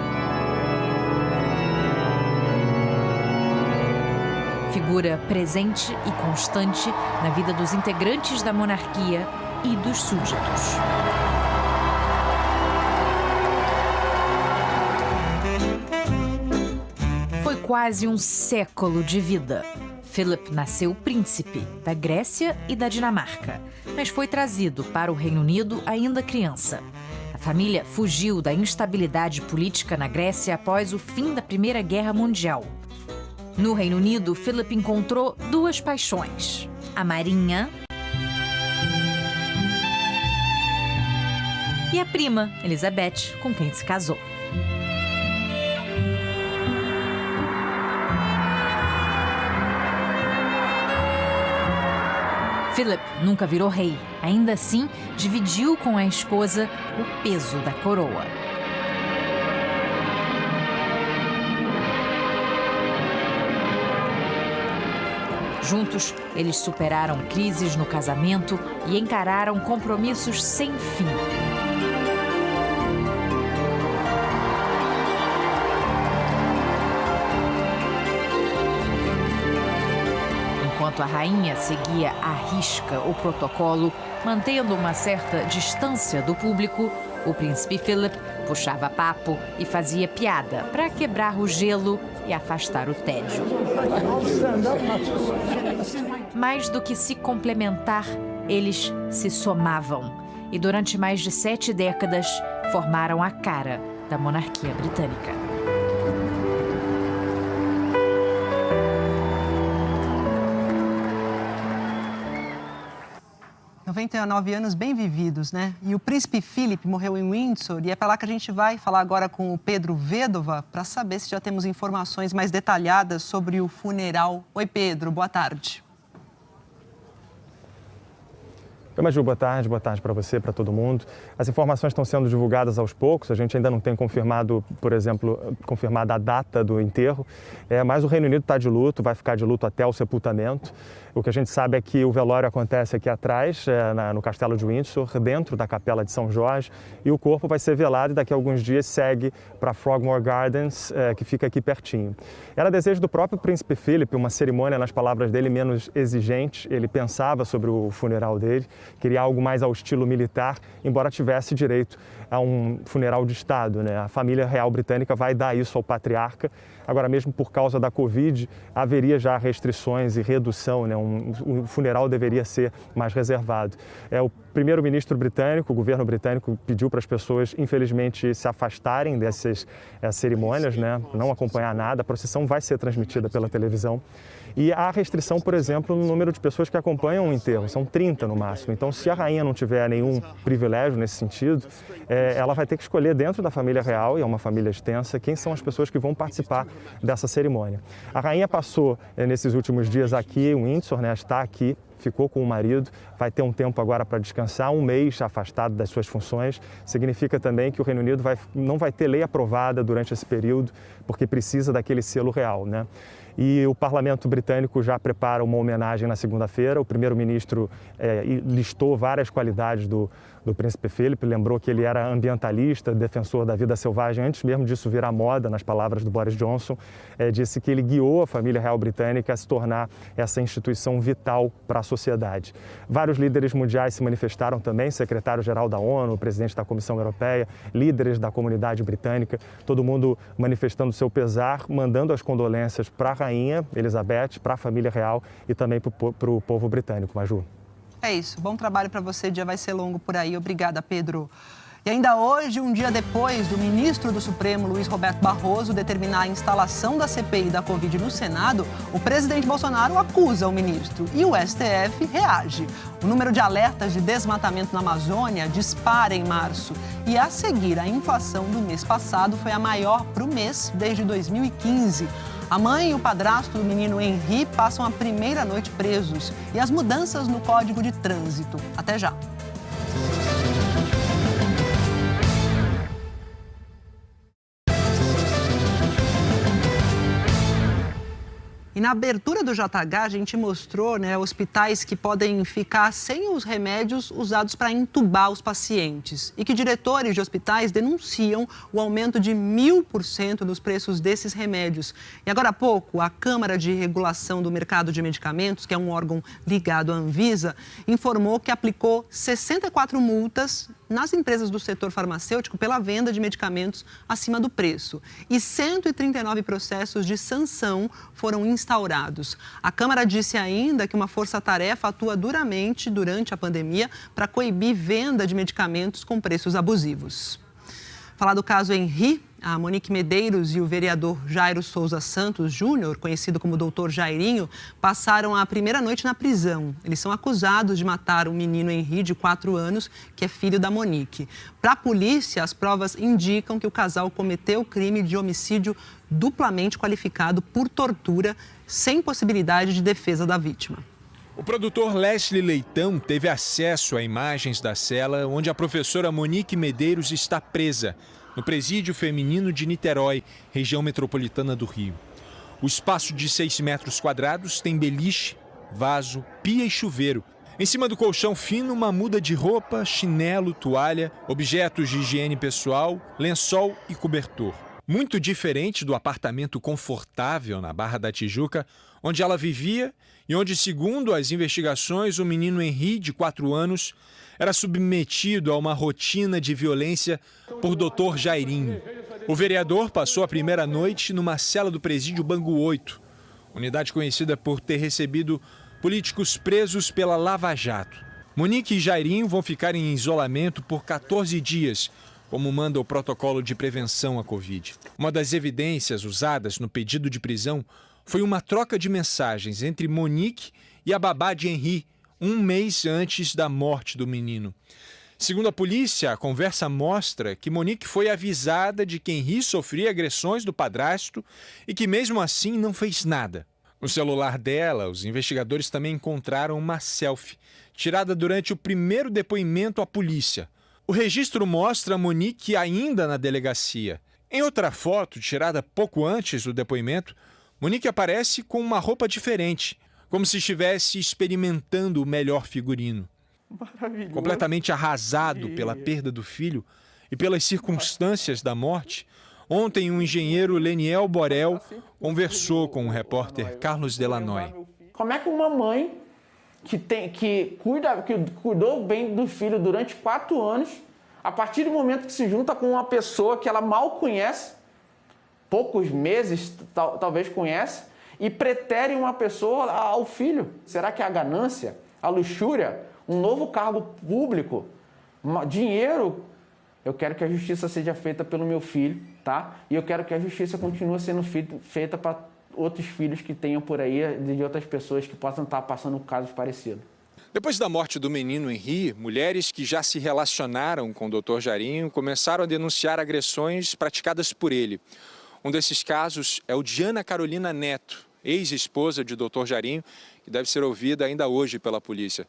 Figura presente e constante na vida dos integrantes da monarquia e dos súditos. Foi quase um século de vida. Philip nasceu príncipe da Grécia e da Dinamarca, mas foi trazido para o Reino Unido ainda criança. A família fugiu da instabilidade política na Grécia após o fim da Primeira Guerra Mundial. No Reino Unido, Philip encontrou 2 paixões: a marinha e a prima, Elizabeth, com quem se casou. Philip nunca virou rei. Ainda assim, dividiu com a esposa o peso da coroa. Juntos, eles superaram crises no casamento e encararam compromissos sem fim. Enquanto a rainha seguia à risca o protocolo, mantendo uma certa distância do público, o príncipe Philip puxava papo e fazia piada para quebrar o gelo e afastar o tédio. Mais do que se complementar, eles se somavam e durante mais de 7 décadas formaram a cara da monarquia britânica. 99 anos bem vividos, né? E o príncipe Philip morreu em Windsor e é para lá que a gente vai falar agora com o Pedro Vedova para saber se já temos informações mais detalhadas sobre o funeral. Oi, Pedro, boa tarde. Oi, Maju, boa tarde para você, para todo mundo. As informações estão sendo divulgadas aos poucos, a gente ainda não tem confirmado, por exemplo, confirmada a data do enterro, mas o Reino Unido está de luto, vai ficar de luto até o sepultamento. O que a gente sabe é que o velório acontece aqui atrás, no Castelo de Windsor, dentro da Capela de São Jorge, e o corpo vai ser velado e daqui a alguns dias segue para Frogmore Gardens, que fica aqui pertinho. Era desejo do próprio príncipe Philip, uma cerimônia, nas palavras dele, menos exigente. Ele pensava sobre o funeral dele, queria algo mais ao estilo militar, embora tivesse direito a um funeral de Estado, né? A família real britânica vai dar isso ao patriarca. Agora, mesmo por causa da Covid, haveria já restrições e redução, né? O funeral deveria ser mais reservado. O primeiro-ministro britânico, o governo britânico, pediu para as pessoas, infelizmente, se afastarem dessas cerimônias, né? Não acompanhar nada. A procissão vai ser transmitida pela televisão. E há restrição, por exemplo, no número de pessoas que acompanham o enterro, são 30 no máximo. Então, se a rainha não tiver nenhum privilégio nesse sentido, ela vai ter que escolher dentro da família real, e é uma família extensa, quem são as pessoas que vão participar dessa cerimônia. A rainha passou nesses últimos dias aqui em Windsor, né, está aqui, ficou com o marido, vai ter um tempo agora para descansar, 1 mês afastado das suas funções. Significa também que o Reino Unido não vai ter lei aprovada durante esse período, porque precisa daquele selo real, né? E o parlamento britânico já prepara uma homenagem na segunda-feira. O primeiro-ministro listou várias qualidades do príncipe Philip, lembrou que ele era ambientalista, defensor da vida selvagem, antes mesmo disso virar moda, nas palavras do Boris Johnson. Disse que ele guiou a família real britânica a se tornar essa instituição vital para a sociedade. Vários líderes mundiais se manifestaram também, secretário-geral da ONU, o presidente da Comissão Europeia, líderes da comunidade britânica, todo mundo manifestando seu pesar, mandando as condolências para a rainha Elizabeth, para a família real e também para o povo britânico. Maju. É isso. Bom trabalho para você. O dia vai ser longo por aí. Obrigada, Pedro. E ainda hoje, um dia depois do ministro do Supremo, Luiz Roberto Barroso, determinar a instalação da CPI da Covid no Senado, o presidente Bolsonaro acusa o ministro e o STF reage. O número de alertas de desmatamento na Amazônia dispara em março. E a seguir, a inflação do mês passado foi a maior para o mês desde 2015. A mãe e o padrasto do menino Henri passam a primeira noite presos. E as mudanças no Código de Trânsito. Até já. na abertura do JH, a gente mostrou, né, hospitais que podem ficar sem os remédios usados para entubar os pacientes e que diretores de hospitais denunciam o aumento de 1000% nos preços desses remédios. E agora há pouco, a Câmara de Regulação do Mercado de Medicamentos, que é um órgão ligado à Anvisa, informou que aplicou 64 multas nas empresas do setor farmacêutico pela venda de medicamentos acima do preço. E 139 processos de sanção foram instaurados. A Câmara disse ainda que uma força-tarefa atua duramente durante a pandemia para coibir venda de medicamentos com preços abusivos. Falar do caso Henri, a Monique Medeiros e o vereador Jairo Souza Santos Júnior, conhecido como Dr. Jairinho, passaram a primeira noite na prisão. Eles são acusados de matar o menino Henri, de 4 anos, que é filho da Monique. Para a polícia, as provas indicam que o casal cometeu o crime de homicídio duplamente qualificado por tortura, sem possibilidade de defesa da vítima. O produtor Leslie Leitão teve acesso a imagens da cela onde a professora Monique Medeiros está presa, no presídio feminino de Niterói, região metropolitana do Rio. O espaço de 6 metros quadrados tem beliche, vaso, pia e chuveiro. Em cima do colchão fino, uma muda de roupa, chinelo, toalha, objetos de higiene pessoal, lençol e cobertor. Muito diferente do apartamento confortável na Barra da Tijuca, onde ela vivia e onde, segundo as investigações, o menino Henri, de 4 anos, era submetido a uma rotina de violência por Dr. Jairinho. O vereador passou a primeira noite numa cela do presídio Bangu 8, unidade conhecida por ter recebido políticos presos pela Lava Jato. Monique e Jairinho vão ficar em isolamento por 14 dias, como manda o protocolo de prevenção à Covid. Uma das evidências usadas no pedido de prisão foi uma troca de mensagens entre Monique e a babá de Henri, 1 mês antes da morte do menino. Segundo a polícia, a conversa mostra que Monique foi avisada de que Henri sofria agressões do padrasto e que mesmo assim não fez nada. No celular dela, os investigadores também encontraram uma selfie, tirada durante o primeiro depoimento à polícia. O registro mostra a Monique ainda na delegacia. Em outra foto, tirada pouco antes do depoimento, Monique aparece com uma roupa diferente, como se estivesse experimentando o melhor figurino. Maravilhoso. Completamente arrasado pela perda do filho e pelas circunstâncias da morte, ontem o engenheiro Leniel Borel conversou com o repórter Carlos Delanoy. Como é que uma mãe que cuidou bem do filho durante 4 anos, a partir do momento que se junta com uma pessoa que ela mal conhece, poucos meses talvez conhece, e pretere uma pessoa ao filho? Será que é a ganância, a luxúria, um novo cargo público, dinheiro? Eu quero que a justiça seja feita pelo meu filho, tá? E eu quero que a justiça continue sendo feita para outros filhos que tenham por aí, de outras pessoas que possam estar passando casos parecidos. Depois da morte do menino Henri, mulheres que já se relacionaram com o Dr. Jairinho começaram a denunciar agressões praticadas por ele. Um desses casos é o de Ana Carolina Neto, ex-esposa de Dr. Jairinho, que deve ser ouvida ainda hoje pela polícia.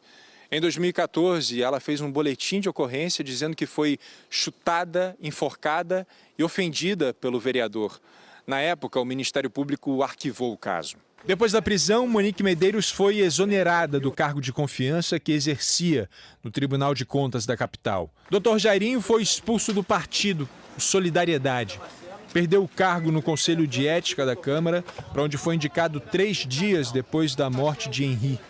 Em 2014, ela fez um boletim de ocorrência dizendo que foi chutada, enforcada e ofendida pelo vereador. Na época, o Ministério Público arquivou o caso. Depois da prisão, Monique Medeiros foi exonerada do cargo de confiança que exercia no Tribunal de Contas da capital. Dr. Jairinho foi expulso do partido Solidariedade. Perdeu o cargo no Conselho de Ética da Câmara, para onde foi indicado 3 dias depois da morte de Henri.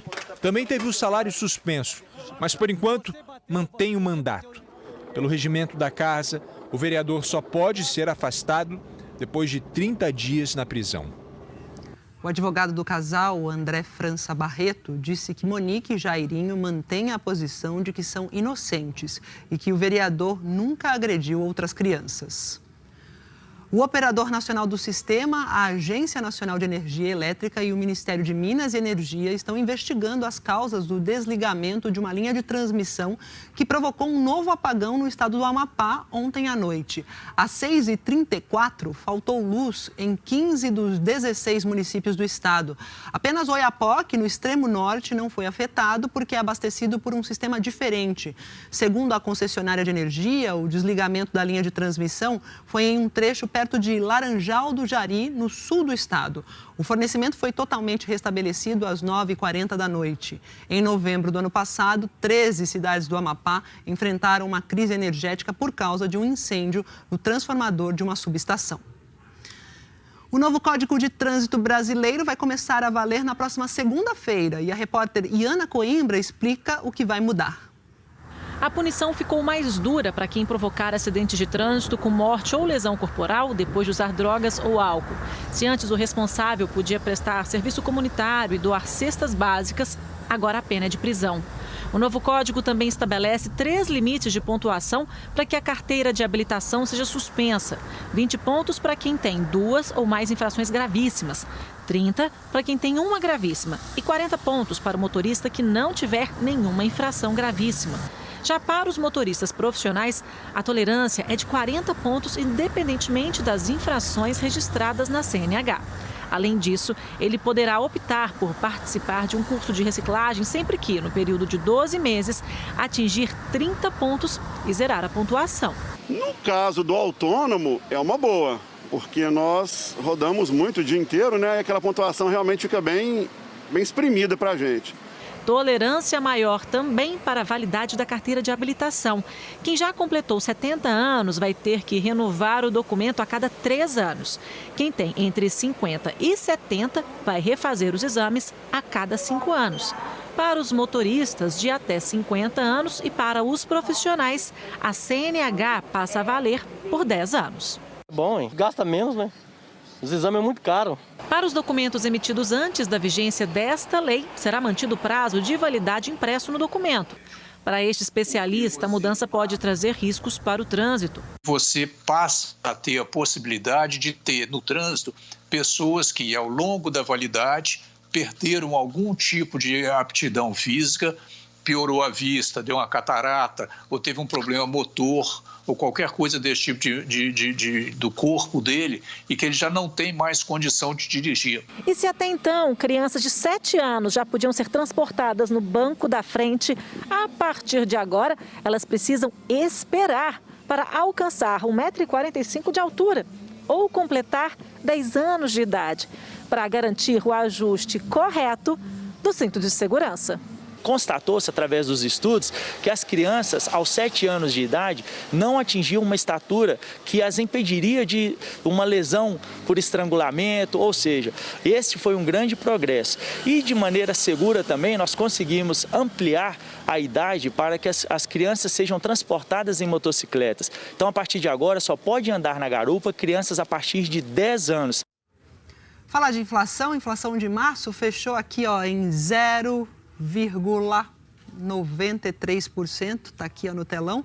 Também teve o salário suspenso, mas por enquanto mantém o mandato. Pelo regimento da casa, o vereador só pode ser afastado depois de 30 dias na prisão. O advogado do casal, André França Barreto, disse que Monique e Jairinho mantêm a posição de que são inocentes e que o vereador nunca agrediu outras crianças. O Operador Nacional do Sistema, a Agência Nacional de Energia Elétrica e o Ministério de Minas e Energia estão investigando as causas do desligamento de uma linha de transmissão que provocou um novo apagão no estado do Amapá ontem à noite. Às 6h34, faltou luz em 15 dos 16 municípios do estado. Apenas Oiapoque, no extremo norte, não foi afetado porque é abastecido por um sistema diferente. Segundo a concessionária de energia, o desligamento da linha de transmissão foi em um trecho perto perto de Laranjal do Jari, no sul do estado. O fornecimento foi totalmente restabelecido às 9h40 da noite. Em novembro do ano passado, 13 cidades do Amapá enfrentaram uma crise energética por causa de um incêndio no transformador de uma subestação. O novo Código de Trânsito Brasileiro vai começar a valer na próxima segunda-feira e a repórter Iana Coimbra explica o que vai mudar. A punição ficou mais dura para quem provocar acidentes de trânsito com morte ou lesão corporal depois de usar drogas ou álcool. Se antes o responsável podia prestar serviço comunitário e doar cestas básicas, agora a pena é de prisão. O novo código também estabelece 3 limites de pontuação para que a carteira de habilitação seja suspensa. 20 pontos para quem tem 2 ou mais infrações gravíssimas, 30 para quem tem uma gravíssima e 40 pontos para o motorista que não tiver nenhuma infração gravíssima. Já para os motoristas profissionais, a tolerância é de 40 pontos independentemente das infrações registradas na CNH. Além disso, ele poderá optar por participar de um curso de reciclagem sempre que, no período de 12 meses, atingir 30 pontos e zerar a pontuação. No caso do autônomo, é uma boa, porque nós rodamos muito o dia inteiro, né? E aquela pontuação realmente fica bem espremida para a gente. Tolerância maior também para a validade da carteira de habilitação. Quem já completou 70 anos vai ter que renovar o documento a cada 3 anos. Quem tem entre 50 e 70 vai refazer os exames a cada 5 anos. Para os motoristas de até 50 anos e para os profissionais, a CNH passa a valer por 10 anos. Bom, hein? Gasta menos, né? Os exames é muito caro. Para os documentos emitidos antes da vigência desta lei, será mantido o prazo de validade impresso no documento. Para este especialista, a mudança pode trazer riscos para o trânsito. Você passa a ter a possibilidade de ter no trânsito pessoas que, ao longo da validade, perderam algum tipo de aptidão física, piorou a vista, deu uma catarata, ou teve um problema motor, ou qualquer coisa desse tipo do corpo dele, e que ele já não tem mais condição de dirigir. E se até então crianças de 7 anos já podiam ser transportadas no banco da frente, a partir de agora elas precisam esperar para alcançar 1,45 m de altura ou completar 10 anos de idade, para garantir o ajuste correto do cinto de segurança. Constatou-se através dos estudos que as crianças aos 7 anos de idade não atingiam uma estatura que as impediria de uma lesão por estrangulamento, ou seja, esse foi um grande progresso. E de maneira segura também nós conseguimos ampliar a idade para que as crianças sejam transportadas em motocicletas. Então a partir de agora só pode andar na garupa crianças a partir de 10 anos. Falar de inflação, inflação de março fechou aqui em 0,93%, está aqui no telão.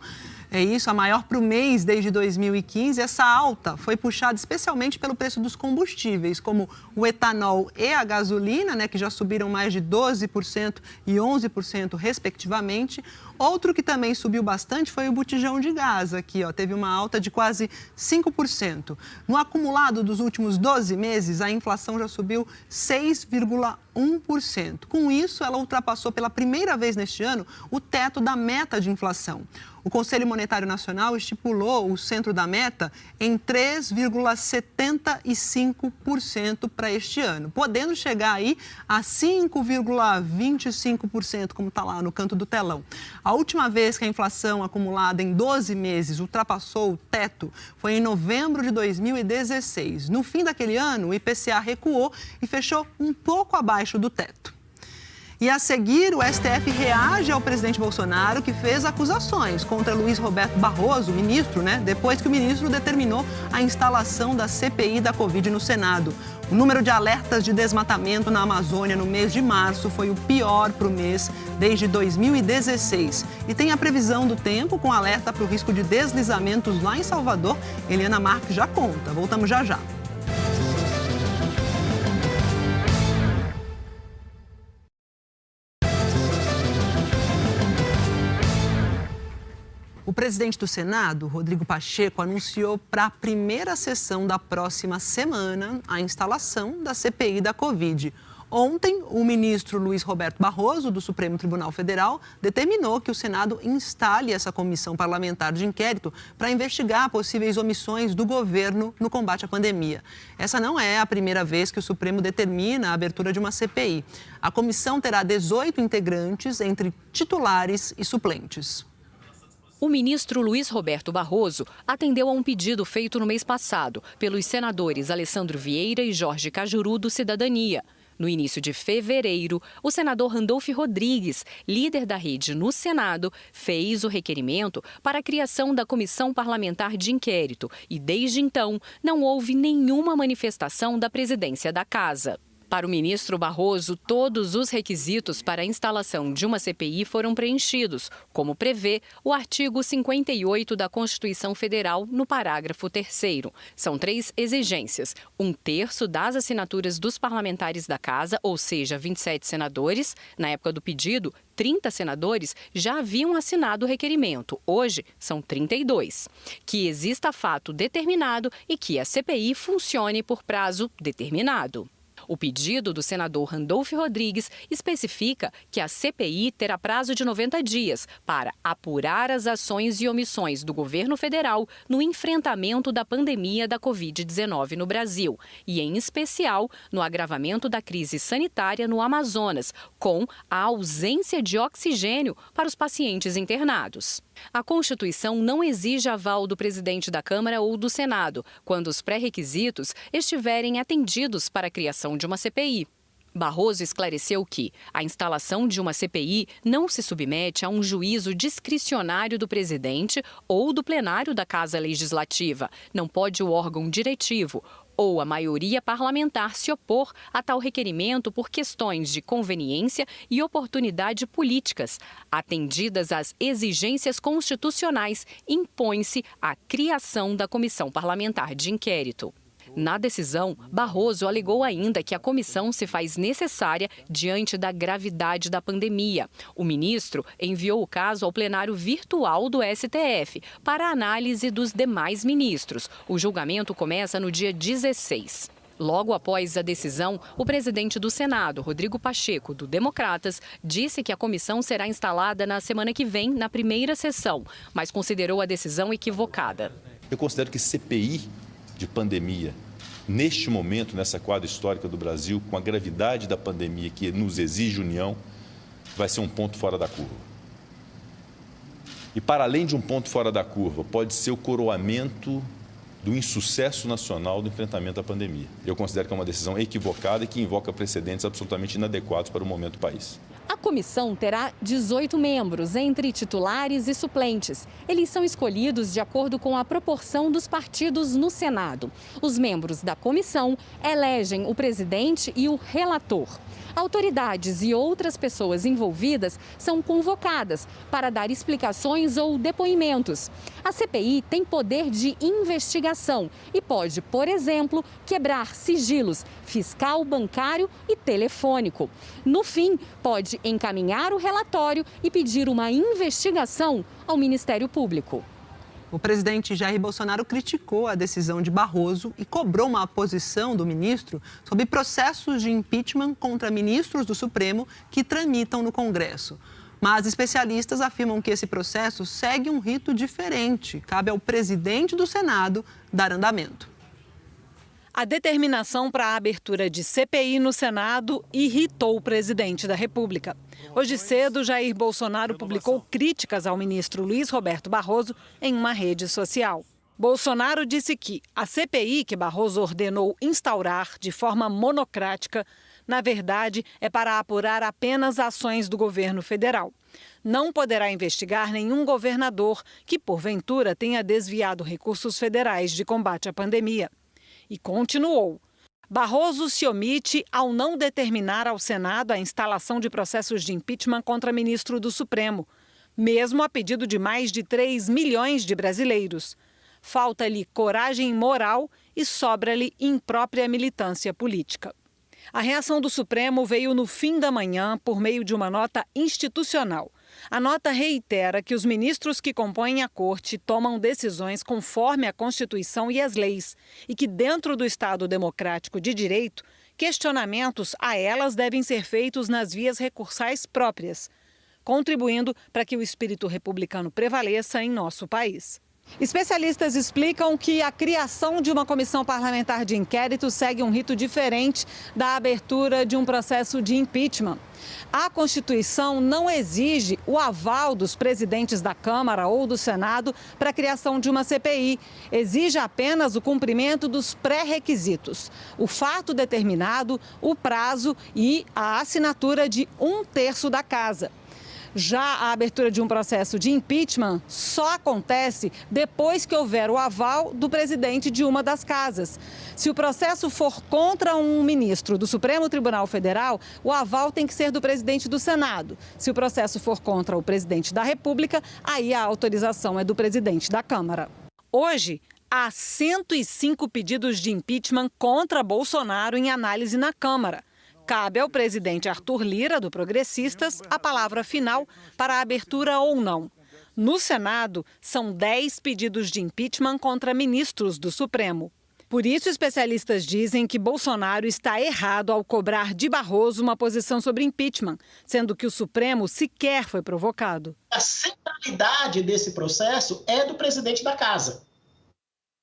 É isso, a maior para o mês desde 2015. Essa alta foi puxada especialmente pelo preço dos combustíveis, como o etanol e a gasolina, que já subiram mais de 12% e 11%, respectivamente. Outro que também subiu bastante foi o botijão de gás, aqui, teve uma alta de quase 5%. No acumulado dos últimos 12 meses, a inflação já subiu 6,1%. Com isso, ela ultrapassou pela primeira vez neste ano o teto da meta de inflação. O Conselho Monetário Nacional estipulou o centro da meta em 3,75% para este ano, podendo chegar aí a 5,25%, como está lá no canto do telão. A última vez que a inflação acumulada em 12 meses ultrapassou o teto foi em novembro de 2016. No fim daquele ano, o IPCA recuou e fechou um pouco abaixo do teto. E a seguir, o STF reage ao presidente Bolsonaro, que fez acusações contra Luiz Roberto Barroso, ministro, depois que o ministro determinou a instalação da CPI da Covid no Senado. O número de alertas de desmatamento na Amazônia no mês de março foi o pior para o mês desde 2016. E tem a previsão do tempo com alerta para o risco de deslizamentos lá em Salvador. Eliana Marques já conta. Voltamos já já. O presidente do Senado, Rodrigo Pacheco, anunciou para a primeira sessão da próxima semana a instalação da CPI da Covid. Ontem, o ministro Luiz Roberto Barroso, do Supremo Tribunal Federal, determinou que o Senado instale essa comissão parlamentar de inquérito para investigar possíveis omissões do governo no combate à pandemia. Essa não é a primeira vez que o Supremo determina a abertura de uma CPI. A comissão terá 18 integrantes, entre titulares e suplentes. O ministro Luiz Roberto Barroso atendeu a um pedido feito no mês passado pelos senadores Alessandro Vieira e Jorge Cajuru, do Cidadania. No início de fevereiro, o senador Randolfo Rodrigues, líder da rede no Senado, fez o requerimento para a criação da comissão parlamentar de inquérito e, desde então, não houve nenhuma manifestação da presidência da Casa. Para o ministro Barroso, todos os requisitos para a instalação de uma CPI foram preenchidos, como prevê o artigo 58 da Constituição Federal, no parágrafo 3º. São 3 exigências: 1/3 das assinaturas dos parlamentares da Casa, ou seja, 27 senadores. Na época do pedido, 30 senadores já haviam assinado o requerimento. Hoje, são 32. Que exista fato determinado e que a CPI funcione por prazo determinado. O pedido do senador Randolfo Rodrigues especifica que a CPI terá prazo de 90 dias para apurar as ações e omissões do governo federal no enfrentamento da pandemia da Covid-19 no Brasil e, em especial, no agravamento da crise sanitária no Amazonas, com a ausência de oxigênio para os pacientes internados. A Constituição não exige aval do presidente da Câmara ou do Senado, quando os pré-requisitos estiverem atendidos para a criação de uma CPI. Barroso esclareceu que a instalação de uma CPI não se submete a um juízo discricionário do presidente ou do plenário da Casa Legislativa. Não pode o órgão diretivo ou a maioria parlamentar se opor a tal requerimento por questões de conveniência e oportunidade políticas. Atendidas as exigências constitucionais, impõe-se a criação da comissão parlamentar de inquérito. Na decisão, Barroso alegou ainda que a comissão se faz necessária diante da gravidade da pandemia. O ministro enviou o caso ao plenário virtual do STF para análise dos demais ministros. O julgamento começa no dia 16. Logo após a decisão, o presidente do Senado, Rodrigo Pacheco, do Democratas, disse que a comissão será instalada na semana que vem, na primeira sessão, mas considerou a decisão equivocada. Eu considero que CPI de pandemia, neste momento, nessa quadra histórica do Brasil, com a gravidade da pandemia que nos exige união, vai ser um ponto fora da curva. E, para além de um ponto fora da curva, pode ser o coroamento do insucesso nacional do enfrentamento à pandemia. Eu considero que é uma decisão equivocada e que invoca precedentes absolutamente inadequados para o momento do país. A comissão terá 18 membros, entre titulares e suplentes. Eles são escolhidos de acordo com a proporção dos partidos no Senado. Os membros da comissão elegem o presidente e o relator. Autoridades e outras pessoas envolvidas são convocadas para dar explicações ou depoimentos. A CPI tem poder de investigação e pode, por exemplo, quebrar sigilos fiscal, bancário e telefônico. No fim, pode encaminhar o relatório e pedir uma investigação ao Ministério Público. O presidente Jair Bolsonaro criticou a decisão de Barroso e cobrou uma posição do ministro sobre processos de impeachment contra ministros do Supremo que tramitam no Congresso. Mas especialistas afirmam que esse processo segue um rito diferente. Cabe ao presidente do Senado dar andamento. A determinação para a abertura de CPI no Senado irritou o presidente da República. Hoje cedo, Jair Bolsonaro publicou críticas ao ministro Luiz Roberto Barroso em uma rede social. Bolsonaro disse que a CPI que Barroso ordenou instaurar de forma monocrática, na verdade, é para apurar apenas ações do governo federal. Não poderá investigar nenhum governador que, porventura, tenha desviado recursos federais de combate à pandemia. E continuou. Barroso se omite ao não determinar ao Senado a instalação de processos de impeachment contra ministro do Supremo, mesmo a pedido de mais de 3 milhões de brasileiros. Falta-lhe coragem moral e sobra-lhe imprópria militância política. A reação do Supremo veio no fim da manhã por meio de uma nota institucional. A nota reitera que os ministros que compõem a corte tomam decisões conforme a Constituição e as leis e que, dentro do Estado democrático de direito, questionamentos a elas devem ser feitos nas vias recursais próprias, contribuindo para que o espírito republicano prevaleça em nosso país. Especialistas explicam que a criação de uma comissão parlamentar de inquérito segue um rito diferente da abertura de um processo de impeachment. A Constituição não exige o aval dos presidentes da Câmara ou do Senado para a criação de uma CPI. Exige apenas o cumprimento dos pré-requisitos: o fato determinado, o prazo e a assinatura de 1/3 da Casa. Já a abertura de um processo de impeachment só acontece depois que houver o aval do presidente de uma das casas. Se o processo for contra um ministro do Supremo Tribunal Federal, o aval tem que ser do presidente do Senado. Se o processo for contra o presidente da República, aí a autorização é do presidente da Câmara. Hoje, há 105 pedidos de impeachment contra Bolsonaro em análise na Câmara. Cabe ao presidente Arthur Lira, do Progressistas, a palavra final para a abertura ou não. No Senado, são 10 pedidos de impeachment contra ministros do Supremo. Por isso, especialistas dizem que Bolsonaro está errado ao cobrar de Barroso uma posição sobre impeachment, sendo que o Supremo sequer foi provocado. A centralidade desse processo é do presidente da Casa.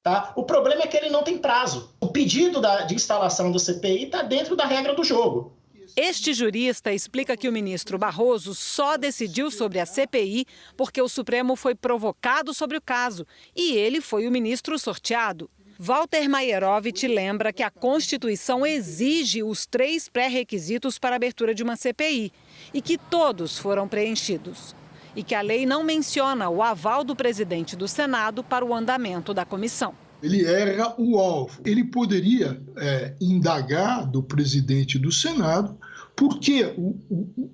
Tá? O problema é que ele não tem prazo. O pedido de instalação da CPI está dentro da regra do jogo. Este jurista explica que o ministro Barroso só decidiu sobre a CPI porque o Supremo foi provocado sobre o caso e ele foi o ministro sorteado. Walter Maierovitch lembra que a Constituição exige os 3 pré-requisitos para a abertura de uma CPI e que todos foram preenchidos. E que a lei não menciona o aval do presidente do Senado para o andamento da comissão. Ele erra o alvo. Ele poderia indagar do presidente do Senado por que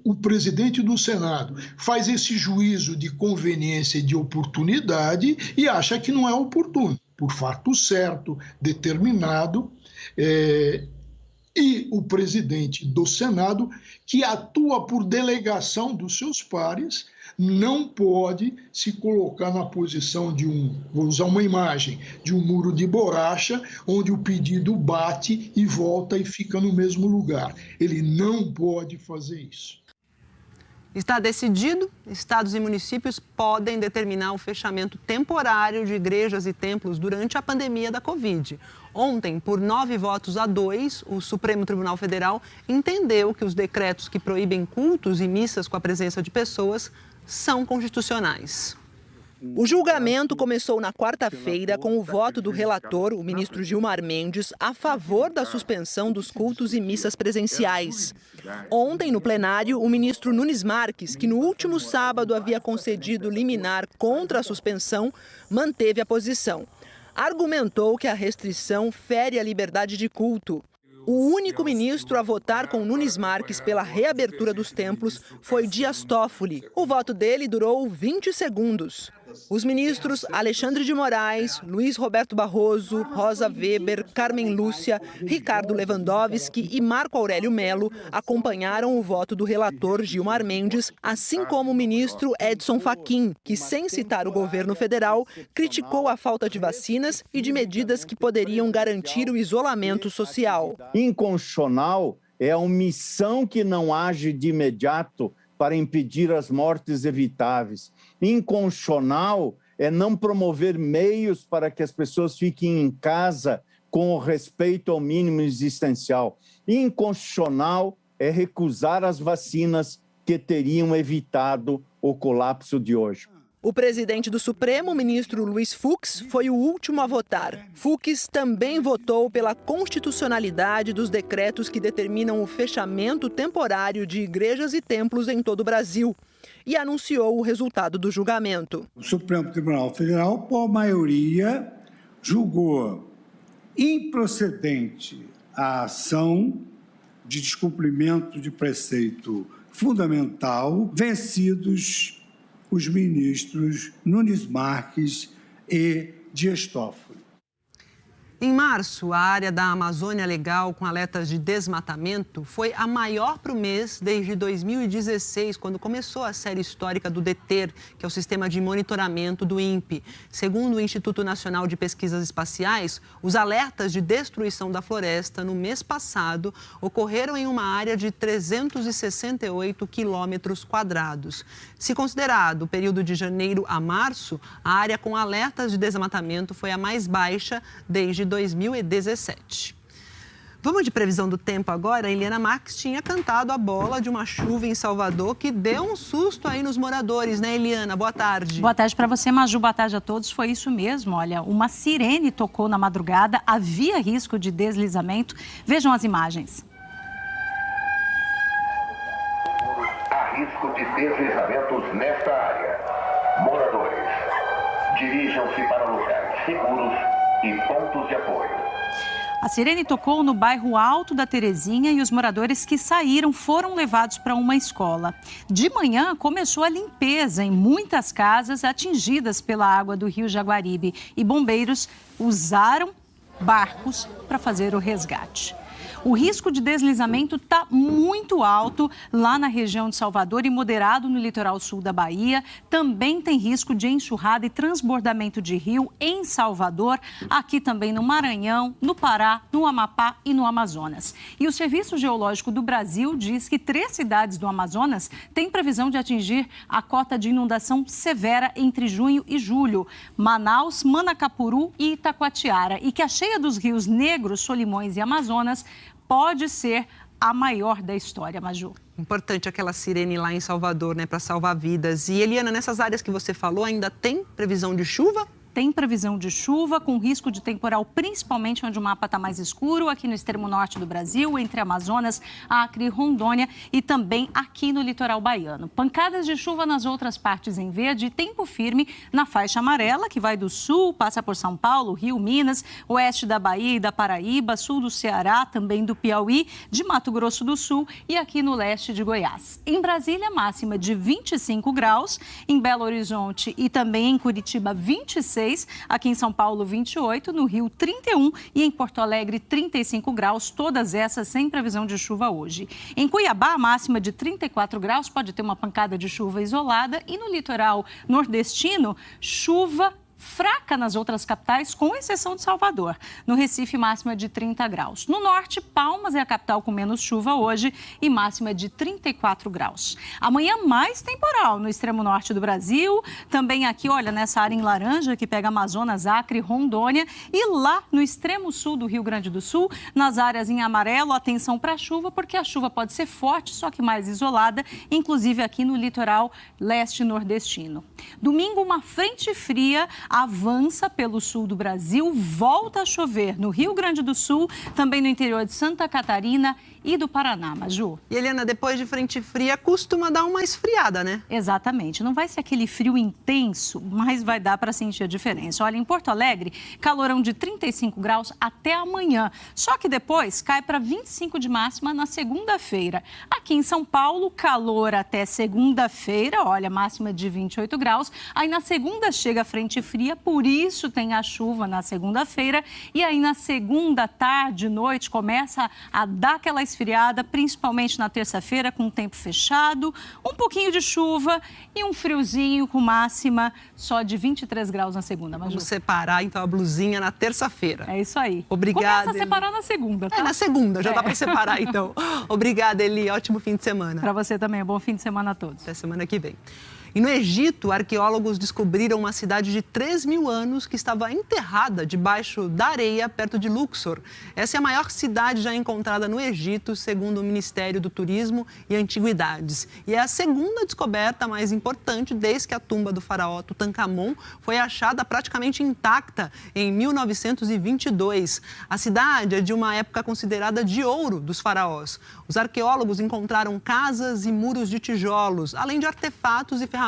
o presidente do Senado faz esse juízo de conveniência e de oportunidade e acha que não é oportuno, por fato certo, determinado, e o presidente do Senado, que atua por delegação dos seus pares, não pode se colocar na posição de vou usar uma imagem, de um muro de borracha, onde o pedido bate e volta e fica no mesmo lugar. Ele não pode fazer isso. Está decidido, estados e municípios podem determinar o fechamento temporário de igrejas e templos durante a pandemia da Covid. Ontem, por 9-2, o Supremo Tribunal Federal entendeu que os decretos que proíbem cultos e missas com a presença de pessoas são constitucionais. O julgamento começou na quarta-feira com o voto do relator, o ministro Gilmar Mendes, a favor da suspensão dos cultos e missas presenciais. Ontem, no plenário, o ministro Nunes Marques, que no último sábado havia concedido liminar contra a suspensão, manteve a posição. Argumentou que a restrição fere a liberdade de culto. O único ministro a votar com Nunes Marques pela reabertura dos templos foi Dias Toffoli. O voto dele durou 20 segundos. Os ministros Alexandre de Moraes, Luiz Roberto Barroso, Rosa Weber, Carmen Lúcia, Ricardo Lewandowski e Marco Aurélio Mello acompanharam o voto do relator Gilmar Mendes, assim como o ministro Edson Fachin, que, sem citar o governo federal, criticou a falta de vacinas e de medidas que poderiam garantir o isolamento social. Inconstitucional é a omissão que não age de imediato para impedir as mortes evitáveis. Inconstitucional é não promover meios para que as pessoas fiquem em casa com respeito ao mínimo existencial. Inconstitucional é recusar as vacinas que teriam evitado o colapso de hoje. O presidente do Supremo, o ministro Luiz Fux, foi o último a votar. Fux também votou pela constitucionalidade dos decretos que determinam o fechamento temporário de igrejas e templos em todo o Brasil e anunciou o resultado do julgamento. O Supremo Tribunal Federal, por maioria, julgou improcedente a ação de descumprimento de preceito fundamental, vencidos os ministros Nunes Marques e Dias Toffoli. Em março, a área da Amazônia Legal com alertas de desmatamento foi a maior para o mês desde 2016, quando começou a série histórica do DETER, que é o sistema de monitoramento do INPE. Segundo o Instituto Nacional de Pesquisas Espaciais, os alertas de destruição da floresta no mês passado ocorreram em uma área de 368 quilômetros quadrados. Se considerado o período de janeiro a março, a área com alertas de desmatamento foi a mais baixa desde 2017. Vamos de previsão do tempo agora. A Eliana Marques tinha cantado a bola de uma chuva em Salvador que deu um susto aí nos moradores, né, Eliana? Boa tarde. Boa tarde para você, Maju. Boa tarde a todos. Foi isso mesmo. Olha, uma sirene tocou na madrugada. Havia risco de deslizamento. Vejam as imagens. Há risco de deslizamentos nesta área. Moradores, dirijam-se para locais seguros e pontos de apoio. A sirene tocou no bairro Alto da Terezinha e os moradores que saíram foram levados para uma escola. De manhã, começou a limpeza em muitas casas atingidas pela água do rio Jaguaribe e bombeiros usaram barcos para fazer o resgate. O risco de deslizamento está muito alto lá na região de Salvador e moderado no litoral sul da Bahia. Também tem risco de enxurrada e transbordamento de rio em Salvador, aqui também no Maranhão, no Pará, no Amapá e no Amazonas. E o Serviço Geológico do Brasil diz que 3 cidades do Amazonas têm previsão de atingir a cota de inundação severa entre junho e julho: Manaus, Manacapuru e Itacoatiara. E que a cheia dos rios Negros, Solimões e Amazonas pode ser a maior da história, Maju. Importante aquela sirene lá em Salvador, né, para salvar vidas. E, Eliana, nessas áreas que você falou, ainda tem previsão de chuva? Tem previsão de chuva, com risco de temporal, principalmente onde o mapa está mais escuro, aqui no extremo norte do Brasil, entre Amazonas, Acre e Rondônia, e também aqui no litoral baiano. Pancadas de chuva nas outras partes em verde e tempo firme na faixa amarela, que vai do sul, passa por São Paulo, Rio, Minas, oeste da Bahia e da Paraíba, sul do Ceará, também do Piauí, de Mato Grosso do Sul e aqui no leste de Goiás. Em Brasília, máxima de 25 graus, em Belo Horizonte e também em Curitiba, 26, aqui em São Paulo 28, no Rio 31 e em Porto Alegre 35 graus, todas essas sem previsão de chuva hoje. Em Cuiabá, máxima de 34 graus, pode ter uma pancada de chuva isolada e no litoral nordestino, chuva fraca nas outras capitais, com exceção de Salvador. No Recife, máxima de 30 graus. No norte, Palmas é a capital com menos chuva hoje e máxima de 34 graus. Amanhã, mais temporal no extremo norte do Brasil. Também aqui, olha, nessa área em laranja, que pega Amazonas, Acre, Rondônia. E lá no extremo sul do Rio Grande do Sul, nas áreas em amarelo, atenção para a chuva, porque a chuva pode ser forte, só que mais isolada, inclusive aqui no litoral leste nordestino. Domingo, uma frente fria avança pelo sul do Brasil, volta a chover no Rio Grande do Sul, também no interior de Santa Catarina e do Paraná, Maju. E, Eliana, depois de frente fria, costuma dar uma esfriada, né? Exatamente. Não vai ser aquele frio intenso, mas vai dar para sentir a diferença. Olha, em Porto Alegre, calorão de 35 graus até amanhã. Só que depois cai para 25 de máxima na segunda-feira. Aqui em São Paulo, calor até segunda-feira, olha, máxima de 28 graus. Aí na segunda chega a frente fria, por isso tem a chuva na segunda-feira. E aí na segunda, tarde, noite, começa a dar aquela esfriada, principalmente na terça-feira, com o tempo fechado, um pouquinho de chuva e um friozinho com máxima só de 23 graus na segunda. Maju. Vamos separar, então, a blusinha na terça-feira. É isso aí. Obrigada. Começa a separar na segunda, tá? É, na segunda, já dá para separar, então. Obrigada, Eli. Ótimo fim de semana. Para você também. Bom fim de semana a todos. Até semana que vem. E no Egito, arqueólogos descobriram uma cidade de 3.000 anos que estava enterrada debaixo da areia, perto de Luxor. Essa é a maior cidade já encontrada no Egito, segundo o Ministério do Turismo e Antiguidades. E é a segunda descoberta mais importante desde que a tumba do faraó Tutankhamon foi achada praticamente intacta em 1922. A cidade é de uma época considerada de ouro dos faraós. Os arqueólogos encontraram casas e muros de tijolos, além de artefatos e ferramentas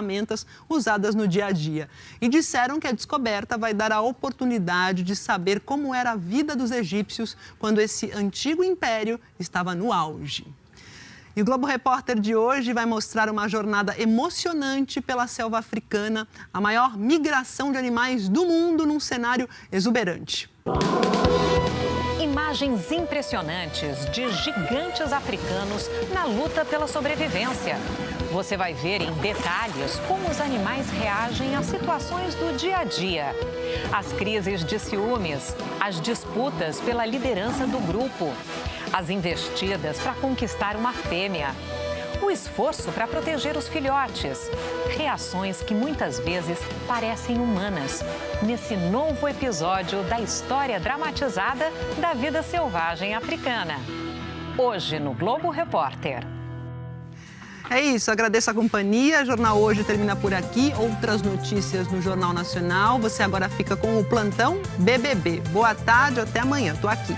usadas no dia a dia. E disseram que a descoberta vai dar a oportunidade de saber como era a vida dos egípcios quando esse antigo império estava no auge. E o Globo Repórter de hoje vai mostrar uma jornada emocionante pela selva africana, a maior migração de animais do mundo num cenário exuberante. Imagens impressionantes de gigantes africanos na luta pela sobrevivência. Você vai ver em detalhes como os animais reagem às situações do dia a dia. As crises de ciúmes, as disputas pela liderança do grupo, as investidas para conquistar uma fêmea, o esforço para proteger os filhotes, reações que muitas vezes parecem humanas, nesse novo episódio da história dramatizada da vida selvagem africana. Hoje no Globo Repórter. É isso, agradeço a companhia. O Jornal Hoje termina por aqui. Outras notícias no Jornal Nacional. Você agora fica com o Plantão BBB. Boa tarde, até amanhã. Tô aqui.